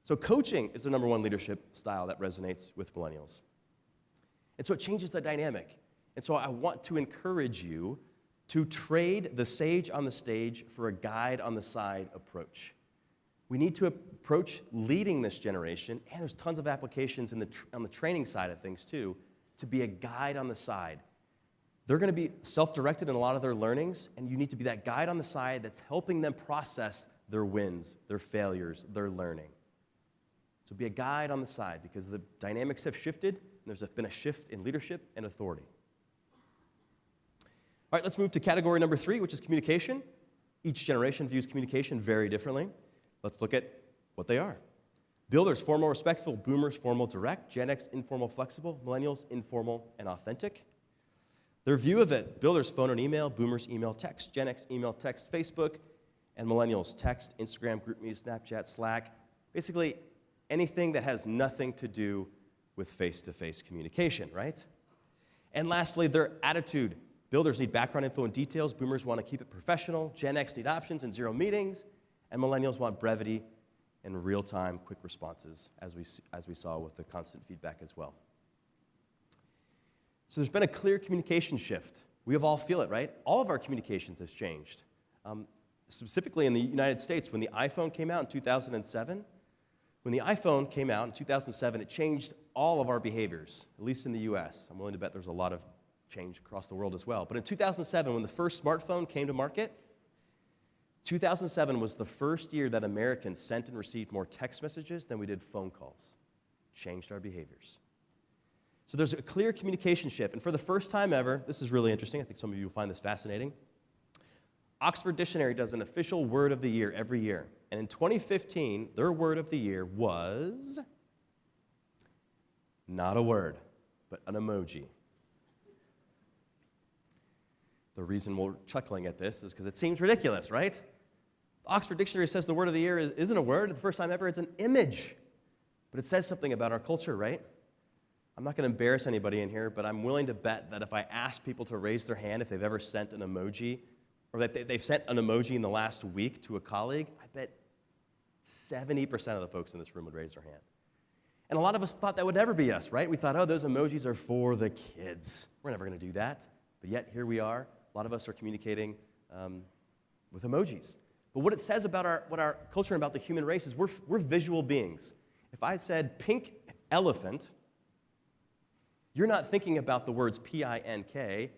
B: So coaching is the number one leadership style that resonates with millennials. And so it changes the dynamic. And so I want to encourage you to trade the sage on the stage for a guide on the side approach. We need to approach leading this generation, and there's tons of applications on the training side of things too, to be a guide on the side. They're going to be self-directed in a lot of their learnings, and you need to be that guide on the side that's helping them process their wins, their failures, their learning. So be a guide on the side because the dynamics have shifted, and there's been a shift in leadership and authority. All right, let's move to category number 3, which is communication. Each generation views communication very differently. Let's look at what they are. Builders, formal, respectful. Boomers, formal, direct. Gen X, informal, flexible. Millennials, informal and authentic. Their view of it, builders, phone and email. Boomers, email, text. Gen X, email, text, Facebook. And millennials, text, Instagram, GroupMe, Snapchat, Slack. Basically, anything that has nothing to do with face-to-face communication, right? And lastly, their attitude. Builders need background info and details. Boomers want to keep it professional. Gen X need options and 0 meetings. And millennials want brevity and real-time, quick responses, as we saw with the constant feedback as well. So there's been a clear communication shift. We all feel it, right? All of our communications has changed. Specifically in the United States, when the iPhone came out in 2007, it changed all of our behaviors, at least in the US. I'm willing to bet there's a lot of change across the world as well. But in 2007, when the first smartphone came to market, 2007 was the first year that Americans sent and received more text messages than we did phone calls. Changed our behaviors. So there's a clear communication shift. And for the first time ever, this is really interesting. I think some of you will find this fascinating. Oxford Dictionary does an official word of the year every year. And in 2015, their word of the year was not a word, but an emoji. The reason we're chuckling at this is because it seems ridiculous, right? The Oxford Dictionary says the word of the year isn't a word. The first time ever, it's an image. But it says something about our culture, right? I'm not going to embarrass anybody in here, but I'm willing to bet that if I ask people to raise their hand if they've ever sent an emoji, or that they've sent an emoji in the last week to a colleague, I bet 70% of the folks in this room would raise their hand. And a lot of us thought that would never be us, right? We thought, oh, those emojis are for the kids. We're never going to do that. But yet, here we are. A lot of us are communicating with emojis. But what it says about what our culture and about the human race is we're visual beings. If I said pink elephant, you're not thinking about the words P-I-N-K-E-L.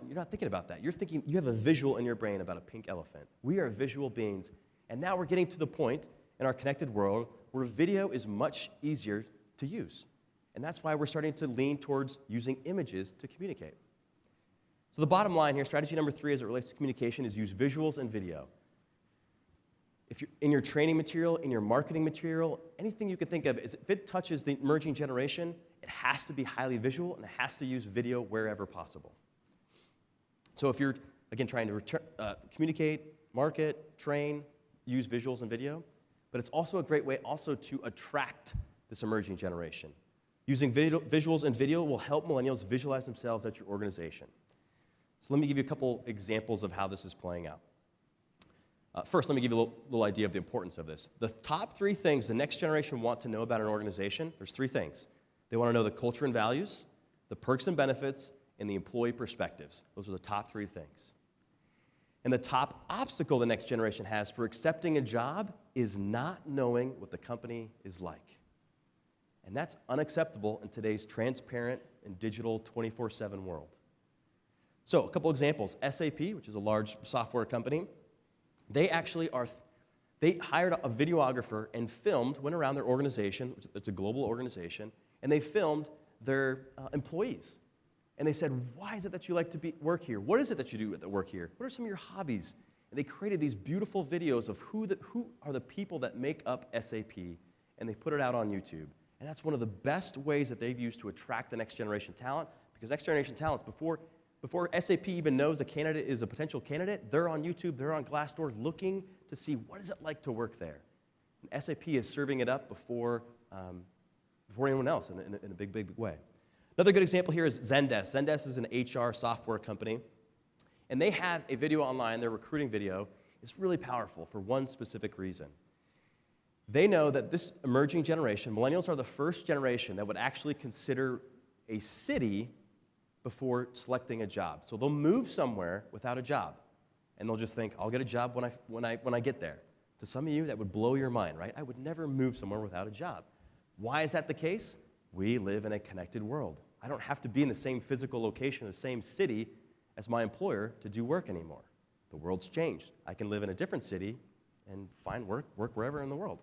B: You're not thinking about that. You're thinking, you have a visual in your brain about a pink elephant. We are visual beings. And now we're getting to the point in our connected world where video is much easier to use. And that's why we're starting to lean towards using images to communicate. So the bottom line here, strategy number 3 as it relates to communication is use visuals and video. If you're in your training material, in your marketing material, anything you can think of, if it touches the emerging generation, it has to be highly visual and it has to use video wherever possible. So if you're, again, trying to communicate, market, train, use visuals and video, but it's also a great way also to attract this emerging generation. Using visuals and video will help millennials visualize themselves at your organization. So let me give you a couple examples of how this is playing out. First, let me give you a little idea of the importance of this. The top 3 things the next generation want to know about an organization, there's 3 things. They want to know the culture and values, the perks and benefits, and the employee perspectives. Those are the top 3 things. And the top obstacle the next generation has for accepting a job is not knowing what the company is like. And that's unacceptable in today's transparent and digital 24/7 world. So a couple examples. SAP, which is a large software company, they actually they hired a videographer and went around their organization, it's a global organization, and they filmed their employees. And they said, why is it that you like to work here? What is it that you do at work here? What are some of your hobbies? And they created these beautiful videos of who are the people that make up SAP, and they put it out on YouTube. And that's one of the best ways that they've used to attract the next generation talent, because next generation talents, before SAP even knows a candidate is a potential candidate, they're on YouTube, they're on Glassdoor looking to see what is it like to work there. And SAP is serving it up before anyone else in a big, big way. Another good example here is Zendesk. Zendesk is an HR software company, and they have a video online, their recruiting video. It's really powerful for one specific reason. They know that this emerging generation, millennials are the first generation that would actually consider a city before selecting a job. So they'll move somewhere without a job, and they'll just think, I'll get a job when I get there. To some of you, that would blow your mind, right? I would never move somewhere without a job. Why is that the case? We live in a connected world. I don't have to be in the same physical location or the same city as my employer to do work anymore. The world's changed. I can live in a different city and find work wherever in the world.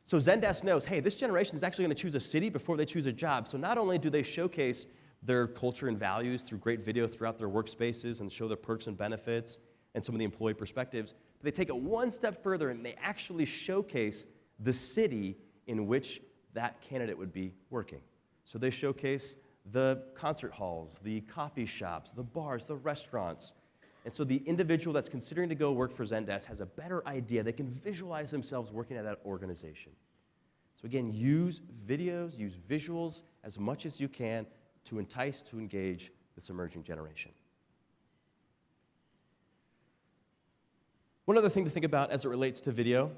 B: So Zendesk knows, hey, this generation is actually going to choose a city before they choose a job. So not only do they showcase their culture and values through great video throughout their workspaces and show their perks and benefits and some of the employee perspectives, but they take it one step further and they actually showcase the city in which that candidate would be working. So they showcase the concert halls, the coffee shops, the bars, the restaurants. And so the individual that's considering to go work for Zendesk has a better idea. They can visualize themselves working at that organization. So again, use videos, use visuals as much as you can to entice, to engage this emerging generation. One other thing to think about as it relates to video,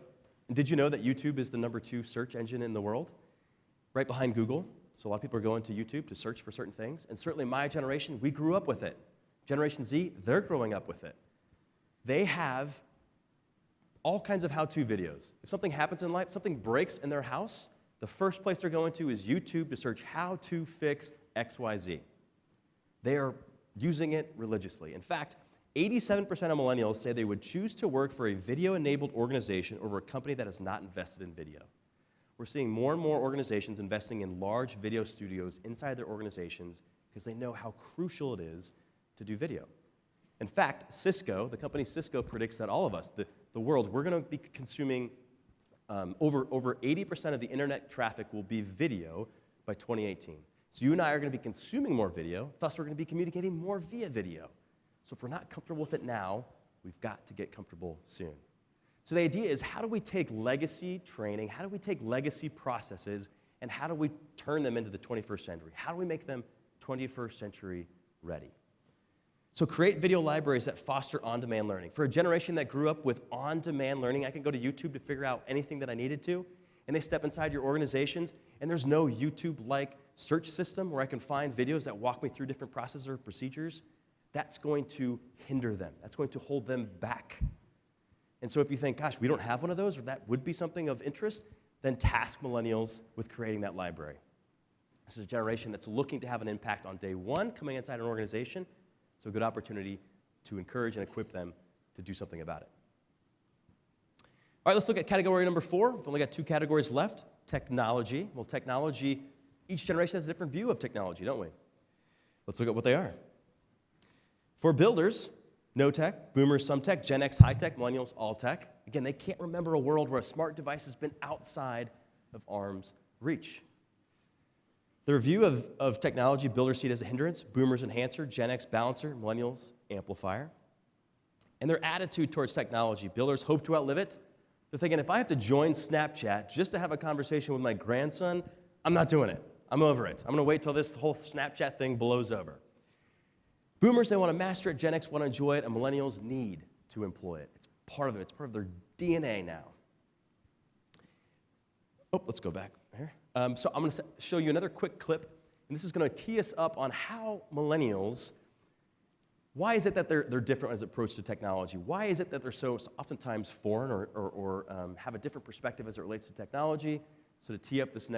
B: did you know that YouTube is the #2 search engine in the world? Right behind Google. So a lot of people are going to YouTube to search for certain things. And certainly my generation, we grew up with it. Generation Z, they're growing up with it. They have all kinds of how-to videos. If something happens in life, something breaks in their house, the first place they're going to is YouTube to search how to fix XYZ. They are using it religiously. In fact, 87% of millennials say they would choose to work for a video-enabled organization over a company that is not invested in video. We're seeing more and more organizations investing in large video studios inside their organizations because they know how crucial it is to do video. In fact, Cisco, the company Cisco, predicts that all of us, the world, we're going to be consuming over 80% of the internet traffic will be video by 2018. So you and I are going to be consuming more video, thus we're going to be communicating more via video. So if we're not comfortable with it now, we've got to get comfortable soon. So the idea is, how do we take legacy training, how do we take legacy processes, and how do we turn them into the 21st century? How do we make them 21st century ready? So create video libraries that foster on-demand learning. For a generation that grew up with on-demand learning, I can go to YouTube to figure out anything that I needed to, and they step inside your organizations, and there's no YouTube-like search system where I can find videos that walk me through different processes or procedures. That's going to hinder them. That's going to hold them back. And so if you think, gosh, we don't have one of those, or that would be something of interest, then task millennials with creating that library. This is a generation that's looking to have an impact on day one coming inside an organization, so a good opportunity to encourage and equip them to do something about it. All right, let's look at category number 4. We've only got 2 categories left. Technology. Well, technology, each generation has a different view of technology, don't we? Let's look at what they are. For builders, no tech, boomers, some tech, Gen X, high tech, millennials, all tech. Again, they can't remember a world where a smart device has been outside of arm's reach. Their view of technology, builders see it as a hindrance, boomers enhancer, Gen X balancer, millennials amplifier. And their attitude towards technology, builders hope to outlive it. They're thinking, if I have to join Snapchat just to have a conversation with my grandson, I'm not doing it. I'm over it. I'm going to wait till this whole Snapchat thing blows over. Boomers, they want to master it. Gen X want to enjoy it. And millennials need to employ it. It's part of it. It's part of their DNA now. Oh, let's go back here. So I'm going to show you another quick clip. And this is going to tee us up on how millennials, why is it that they're different as approach to technology? Why is it that they're so oftentimes foreign or have a different perspective as it relates to technology? So to tee up this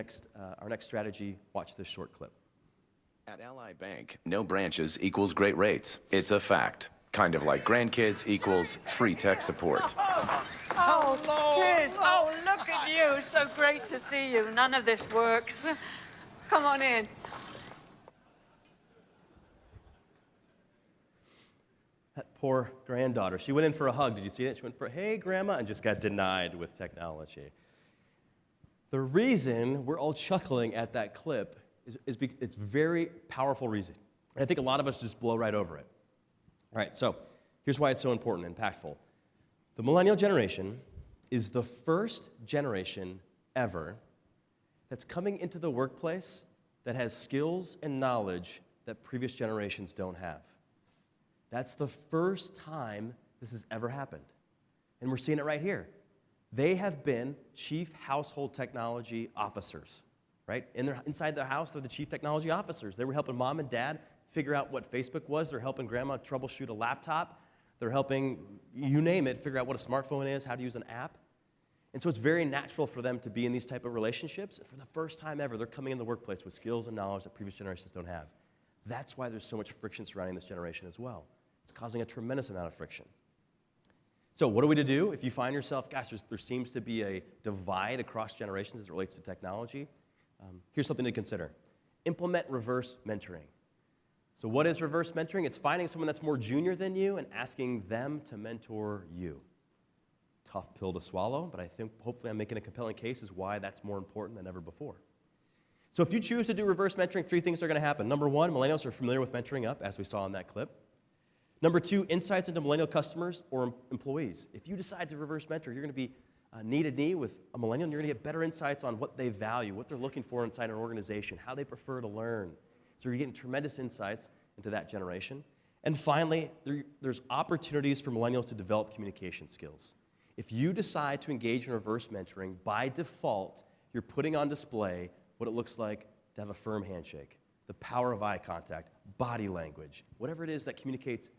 B: our next strategy, watch this short clip.
F: At Ally Bank, no branches equals great rates. It's a fact. Kind of like grandkids equals free tech support.
G: Oh, Tiz, oh, look at you. So great to see you. None of this works. Come on in.
B: That poor granddaughter. She went in for a hug. Did you see it? She went for, hey, Grandma, and just got denied with technology. The reason we're all chuckling at that clip is because it's a very powerful reason. And I think a lot of us just blow right over it. All right, so here's why it's so important and impactful. The millennial generation is the first generation ever that's coming into the workplace that has skills and knowledge that previous generations don't have. That's the first time this has ever happened. And we're seeing it right here. They have been chief household technology officers, right? Inside their house, they're the chief technology officers. They were helping mom and dad figure out what Facebook was. They're helping grandma troubleshoot a laptop. They're helping, you name it, figure out what a smartphone is, how to use an app. And so it's very natural for them to be in these type of relationships. And for the first time ever, they're coming in the workplace with skills and knowledge that previous generations don't have. That's why there's so much friction surrounding this generation as well. It's causing a tremendous amount of friction. So what are we to do if you find yourself, gosh, there seems to be a divide across generations as it relates to technology? Here's something to consider. Implement reverse mentoring. So what is reverse mentoring? It's finding someone that's more junior than you and asking them to mentor you. Tough pill to swallow, but I think hopefully I'm making a compelling case as why that's more important than ever before. So if you choose to do reverse mentoring, 3 things are going to happen. Number 1, millennials are familiar with mentoring up, as we saw in that clip. Number 2, insights into millennial customers or employees. If you decide to reverse mentor, you're going to be knee to knee with a millennial, and you're going to get better insights on what they value, what they're looking for inside an organization, how they prefer to learn. So you're getting tremendous insights into that generation. And finally, there's opportunities for millennials to develop communication skills. If you decide to engage in reverse mentoring, by default, you're putting on display what it looks like to have a firm handshake, the power of eye contact, body language, whatever it is that communicates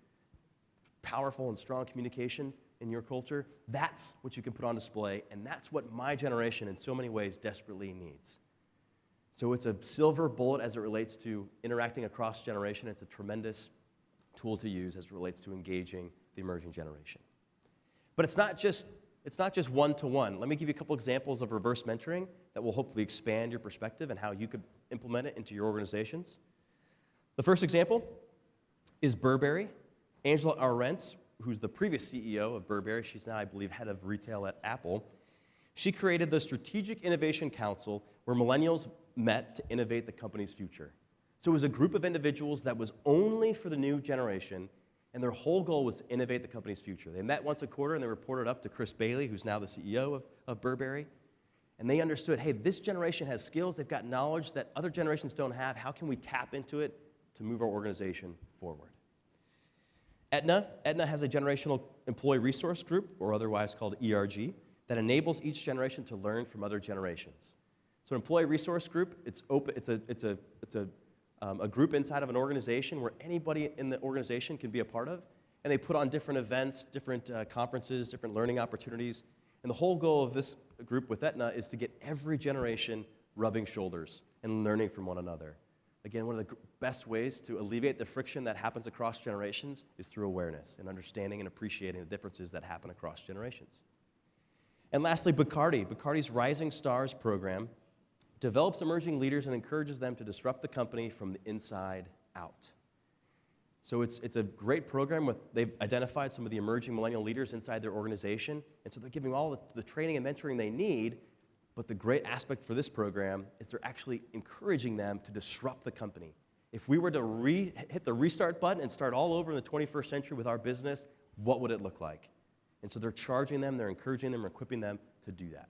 B: powerful and strong communication in your culture, that's what you can put on display, and that's what my generation in so many ways desperately needs. So it's a silver bullet as it relates to interacting across generation. It's a tremendous tool to use as it relates to engaging the emerging generation. But it's not just one-to-one. Let me give you a couple examples of reverse mentoring that will hopefully expand your perspective and how you could implement it into your organizations. The first example is Burberry. Angela Arendts, who's the previous CEO of Burberry, she's now, I believe, head of retail at Apple. She created the Strategic Innovation Council where millennials met to innovate the company's future. So it was a group of individuals that was only for the new generation, and their whole goal was to innovate the company's future. They met once a quarter, and they reported up to Chris Bailey, who's now the CEO of Burberry. And they understood, hey, this generation has skills, they've got knowledge that other generations don't have. How can we tap into it to move our organization forward? Aetna has a generational employee resource group, or otherwise called ERG, that enables each generation to learn from other generations. So an employee resource group, it's a group inside of an organization where anybody in the organization can be a part of, and they put on different events, different conferences, different learning opportunities. And the whole goal of this group with Aetna is to get every generation rubbing shoulders and learning from one another. Again, one of the best ways to alleviate the friction that happens across generations is through awareness and understanding and appreciating the differences that happen across generations. And lastly, Bacardi. Bacardi's Rising Stars program develops emerging leaders and encourages them to disrupt the company from the inside out. So it's a great program. They've identified some of the emerging millennial leaders inside their organization, and so they're giving all the training and mentoring they need. But the great aspect for this program is they're actually encouraging them to disrupt the company. If we were to hit the restart button and start all over in the 21st century with our business, what would it look like? And so they're charging them, they're encouraging them, equipping them to do that.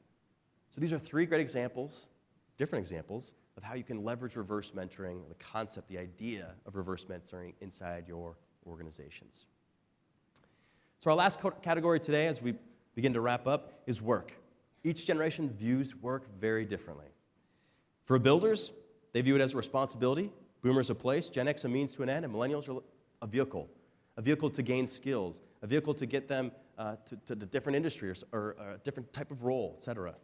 B: So these are 3 great examples, different examples, of how you can leverage reverse mentoring, the concept, the idea of reverse mentoring inside your organizations. So our last category today, as we begin to wrap up, is work. Each generation views work very differently. For builders, they view it as a responsibility, boomers a place, Gen X a means to an end, and millennials are a vehicle to gain skills, a vehicle to get them to different industries or a different type of role, et cetera.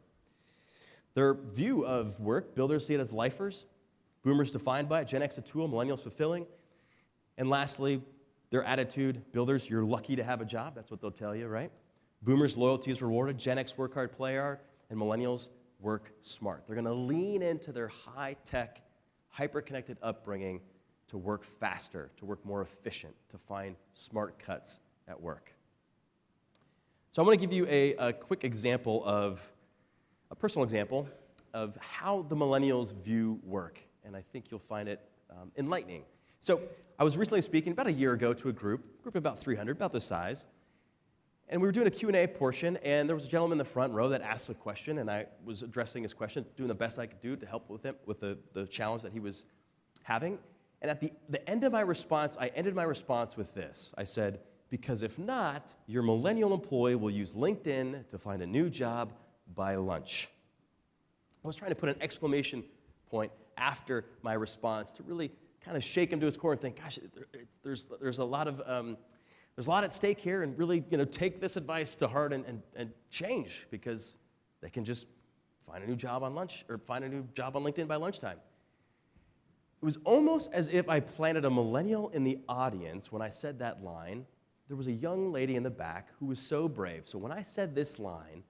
B: Their view of work, builders see it as lifers, Boomers defined by it, Gen X a tool, millennials fulfilling. And lastly, their attitude, builders, you're lucky to have a job. That's what they'll tell you, right? Boomers, loyalty is rewarded. Gen X, work hard, play hard. And millennials, work smart. They're going to lean into their high-tech, hyper-connected upbringing to work faster, to work more efficient, to find smart cuts at work. So I want to give you a quick example of, a personal example of how the millennials view work. And I think you'll find it enlightening. So I was recently speaking about a year ago to a group of about 300, about this size. And we were doing a Q&A portion, and there was a gentleman in the front row that asked a question, and I was addressing his question, doing the best I could do to help with him with the challenge that he was having. And at the end of my response, I ended my response with this. I said, because if not, your millennial employee will use LinkedIn to find a new job by lunch. I was trying to put an exclamation point after my response to really kind of shake him to his core and think, gosh, there's a lot at stake here, and really take this advice to heart and change, because they can just find a new job on lunch or find a new job on LinkedIn by lunchtime. It was almost as if I planted a millennial in the audience when I said that line. There was a young lady in the back who was so brave. So when I said this line,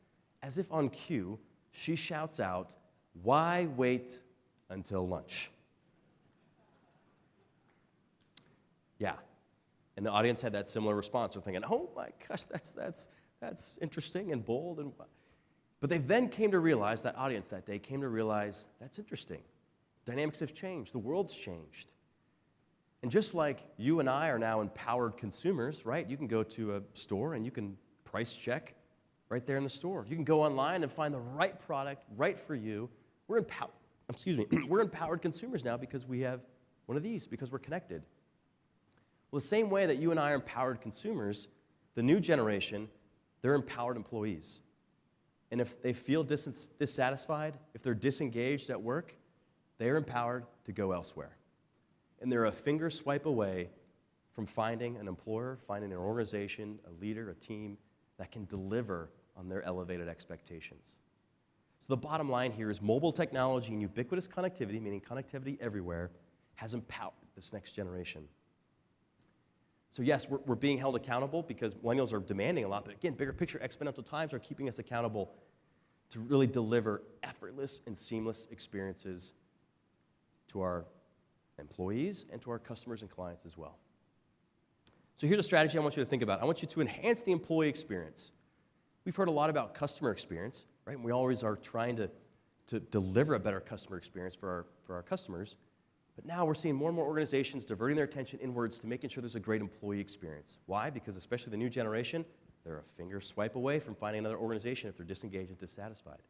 B: as if on cue, she shouts out, "Why wait until lunch?" Yeah. And the audience had that similar response. They're thinking, oh my gosh, that's interesting and bold. But they then came to realize, that audience that day came to realize, that's interesting. Dynamics have changed. The world's changed. And just like you and I are now empowered consumers, right? You can go to a store and you can price check right there in the store. You can go online and find the right product right for you. We're empowered consumers now because we have one of these, because we're connected. Well, the same way that you and I are empowered consumers, the new generation, they're empowered employees. And if they feel dissatisfied, if they're disengaged at work, they are empowered to go elsewhere. And they're a finger swipe away from finding an employer, finding an organization, a leader, a team that can deliver on their elevated expectations. So the bottom line here is mobile technology and ubiquitous connectivity, meaning connectivity everywhere, has empowered this next generation. So yes, we're being held accountable because millennials are demanding a lot, but again, bigger picture, exponential times are keeping us accountable to really deliver effortless and seamless experiences to our employees and to our customers and clients as well. So here's a strategy I want you to think about. I want you to enhance the employee experience. We've heard a lot about customer experience, right? And we always are trying to deliver a better customer experience for our customers. But now we're seeing more and more organizations diverting their attention inwards to making sure there's a great employee experience. Why? Because especially the new generation, they're a finger swipe away from finding another organization if they're disengaged and dissatisfied.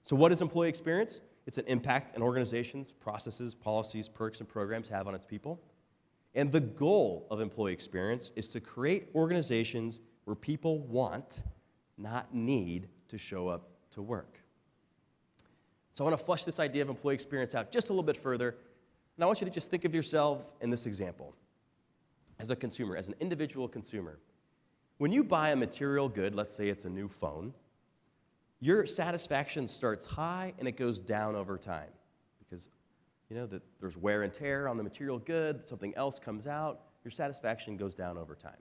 B: So what is employee experience? It's an impact an organization's processes, policies, perks, and programs have on its people. And the goal of employee experience is to create organizations where people want, not need, to show up to work. So I want to flesh this idea of employee experience out just a little bit further. And I want you to just think of yourself in this example as a consumer, as an individual consumer. When you buy a material good, let's say it's a new phone, your satisfaction starts high and it goes down over time because that there's wear and tear on the material good, something else comes out, your satisfaction goes down over time.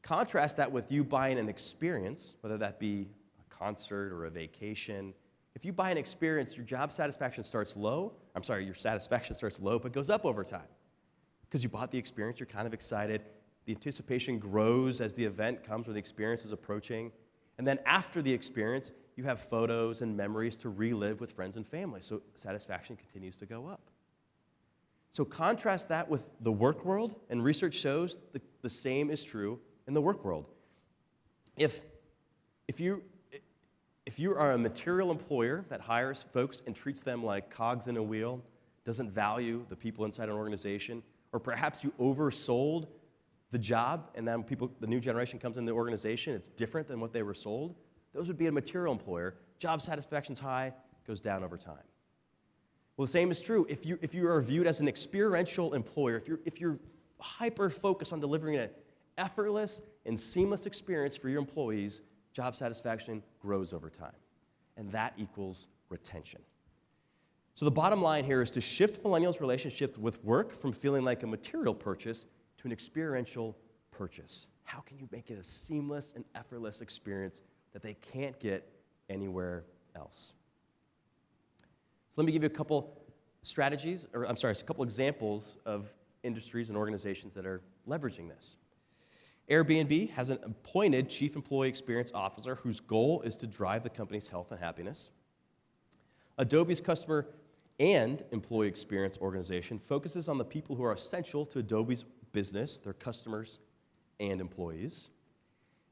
B: Contrast that with you buying an experience, whether that be a concert or a vacation. If you buy an experience, your satisfaction starts low, but goes up over time. Because you bought the experience, you're kind of excited. The anticipation grows as the event comes or the experience is approaching. And then after the experience, you have photos and memories to relive with friends and family. So satisfaction continues to go up. So contrast that with the work world, and research shows the same is true in the work world. If you are a material employer that hires folks and treats them like cogs in a wheel, doesn't value the people inside an organization, or perhaps you oversold the job and then the new generation comes in the organization, it's different than what they were sold, those would be a material employer. Job satisfaction's high, goes down over time. Well, the same is true if you are viewed as an experiential employer, if you're hyper-focused on delivering an effortless and seamless experience for your employees, job satisfaction grows over time. And that equals retention. So the bottom line here is to shift millennials' relationships with work from feeling like a material purchase to an experiential purchase. How can you make it a seamless and effortless experience that they can't get anywhere else? So let me give you a couple a couple examples of industries and organizations that are leveraging this. Airbnb has an appointed chief employee experience officer whose goal is to drive the company's health and happiness. Adobe's customer and employee experience organization focuses on the people who are essential to Adobe's business, their customers and employees.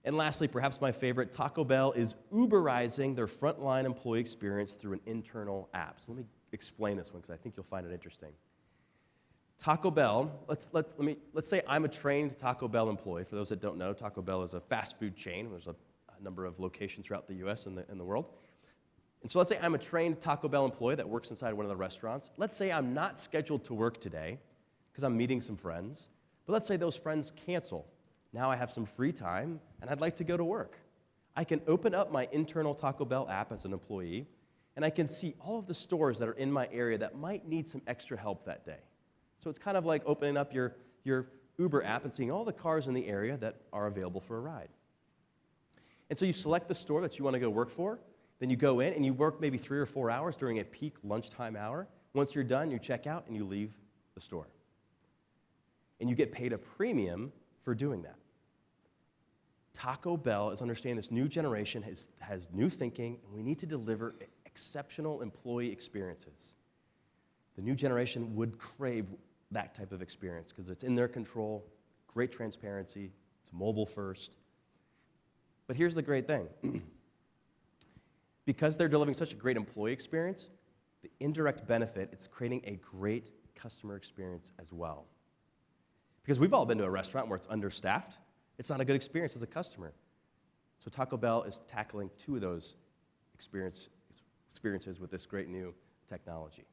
B: And lastly, perhaps my favorite, Taco Bell is Uberizing their frontline employee experience through an internal app. So let me explain this one because I think you'll find it interesting. Taco Bell, let's say I'm a trained Taco Bell employee. For those that don't know, Taco Bell is a fast food chain. There's a number of locations throughout the US and the world. And so let's say I'm a trained Taco Bell employee that works inside one of the restaurants. Let's say I'm not scheduled to work today because I'm meeting some friends. But let's say those friends cancel. Now I have some free time and I'd like to go to work. I can open up my internal Taco Bell app as an employee and I can see all of the stores that are in my area that might need some extra help that day. So it's kind of like opening up your Uber app and seeing all the cars in the area that are available for a ride. And so you select the store that you want to go work for. Then you go in and you work maybe 3 or 4 hours during a peak lunchtime hour. Once you're done, you check out and you leave the store. And you get paid a premium for doing that. Taco Bell is understanding this new generation has new thinking, and we need to deliver exceptional employee experiences. The new generation would crave that type of experience because it's in their control, great transparency, it's mobile first. But here's the great thing. Because they're delivering such a great employee experience, the indirect benefit, it's creating a great customer experience as well. Because we've all been to a restaurant where it's understaffed. It's not a good experience as a customer. So Taco Bell is tackling 2 of those experiences with this great new technology.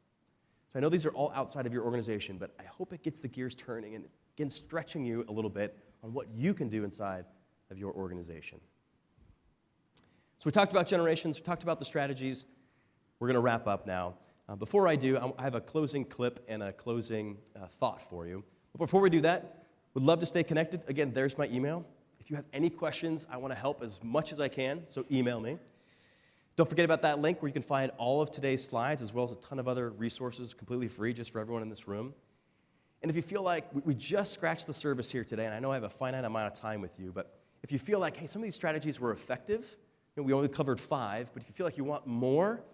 B: So I know these are all outside of your organization, but I hope it gets the gears turning and again stretching you a little bit on what you can do inside of your organization. So we talked about generations, we talked about the strategies. We're going to wrap up now. Before I do, I have a closing clip and a closing thought for you. But before we do that, would love to stay connected. Again, there's my email. If you have any questions, I want to help as much as I can, so email me. Don't forget about that link where you can find all of today's slides as well as a ton of other resources completely free just for everyone in this room. And if you feel like we just scratched the surface here today, and I know I have a finite amount of time with you, but if you feel like, hey, some of these strategies were effective, we only covered 5, but if you feel like you want more,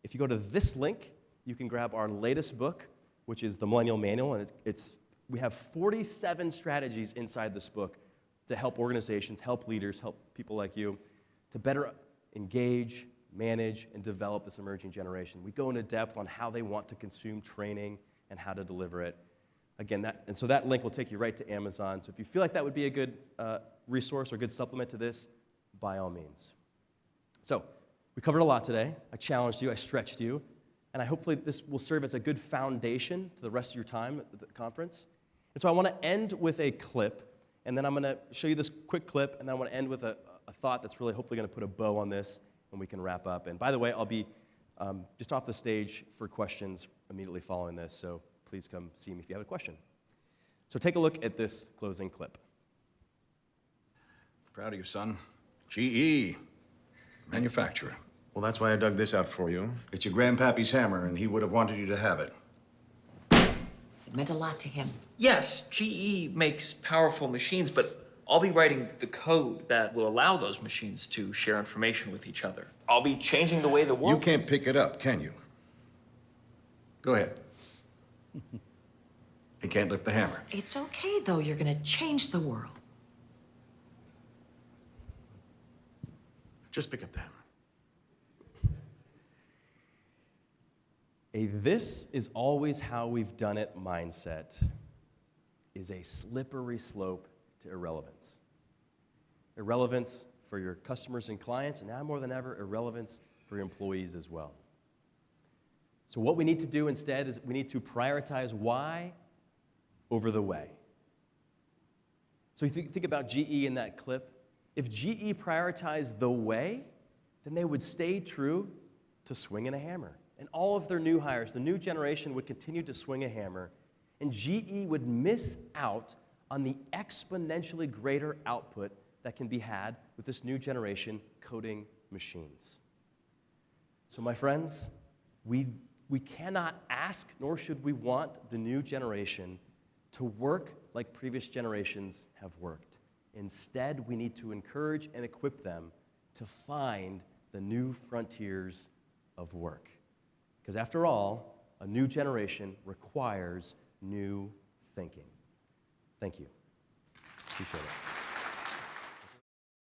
B: if you go to this link, you can grab our latest book, which is the Millennial Manual, and we have 47 strategies inside this book to help organizations, help leaders, help people like you to better engage, manage, and develop this emerging generation. We go into depth on how they want to consume training and how to deliver it. Again, so that link will take you right to Amazon. So if you feel like that would be a good resource or good supplement to this, by all means. So we covered a lot today. I challenged you, I stretched you, and hopefully this will serve as a good foundation to the rest of your time at the conference. And so I want to end with a clip, and then I'm going to show you this quick clip, and then I want to end with a thought that's really hopefully going to put a bow on this, and we can wrap up. And by the way, I'll be just off the stage for questions immediately following this, so please come see me if you have a question. So take a look at this closing clip.
H: Proud of you, son. GE. Manufacturer.
I: Well, that's why I dug this out for you. It's your grandpappy's hammer, and he would have wanted you to have it.
J: It meant a lot to him.
K: Yes, GE makes powerful machines, but I'll be writing the code that will allow those machines to share information with each other. I'll be changing the way the world...
H: You can't pick it up, can you? Go ahead. You can't lift the hammer.
J: It's okay, though. You're going to change the world.
H: Just pick up the hammer.
B: A "this is always how we've done it" mindset is a slippery slope to irrelevance. Irrelevance for your customers and clients, and now more than ever, irrelevance for your employees as well. So what we need to do instead is we need to prioritize why over the way. So you think about GE in that clip. If GE prioritized the way, then they would stay true to swinging a hammer. and all of their new hires, the new generation, would continue to swing a hammer, and GE would miss out on the exponentially greater output that can be had with this new generation coding machines. So my friends, we cannot ask, nor should we want the new generation to work like previous generations have worked. Instead, we need to encourage and equip them to find the new frontiers of work. Because after all, a new generation requires new thinking. Thank you. Appreciate it.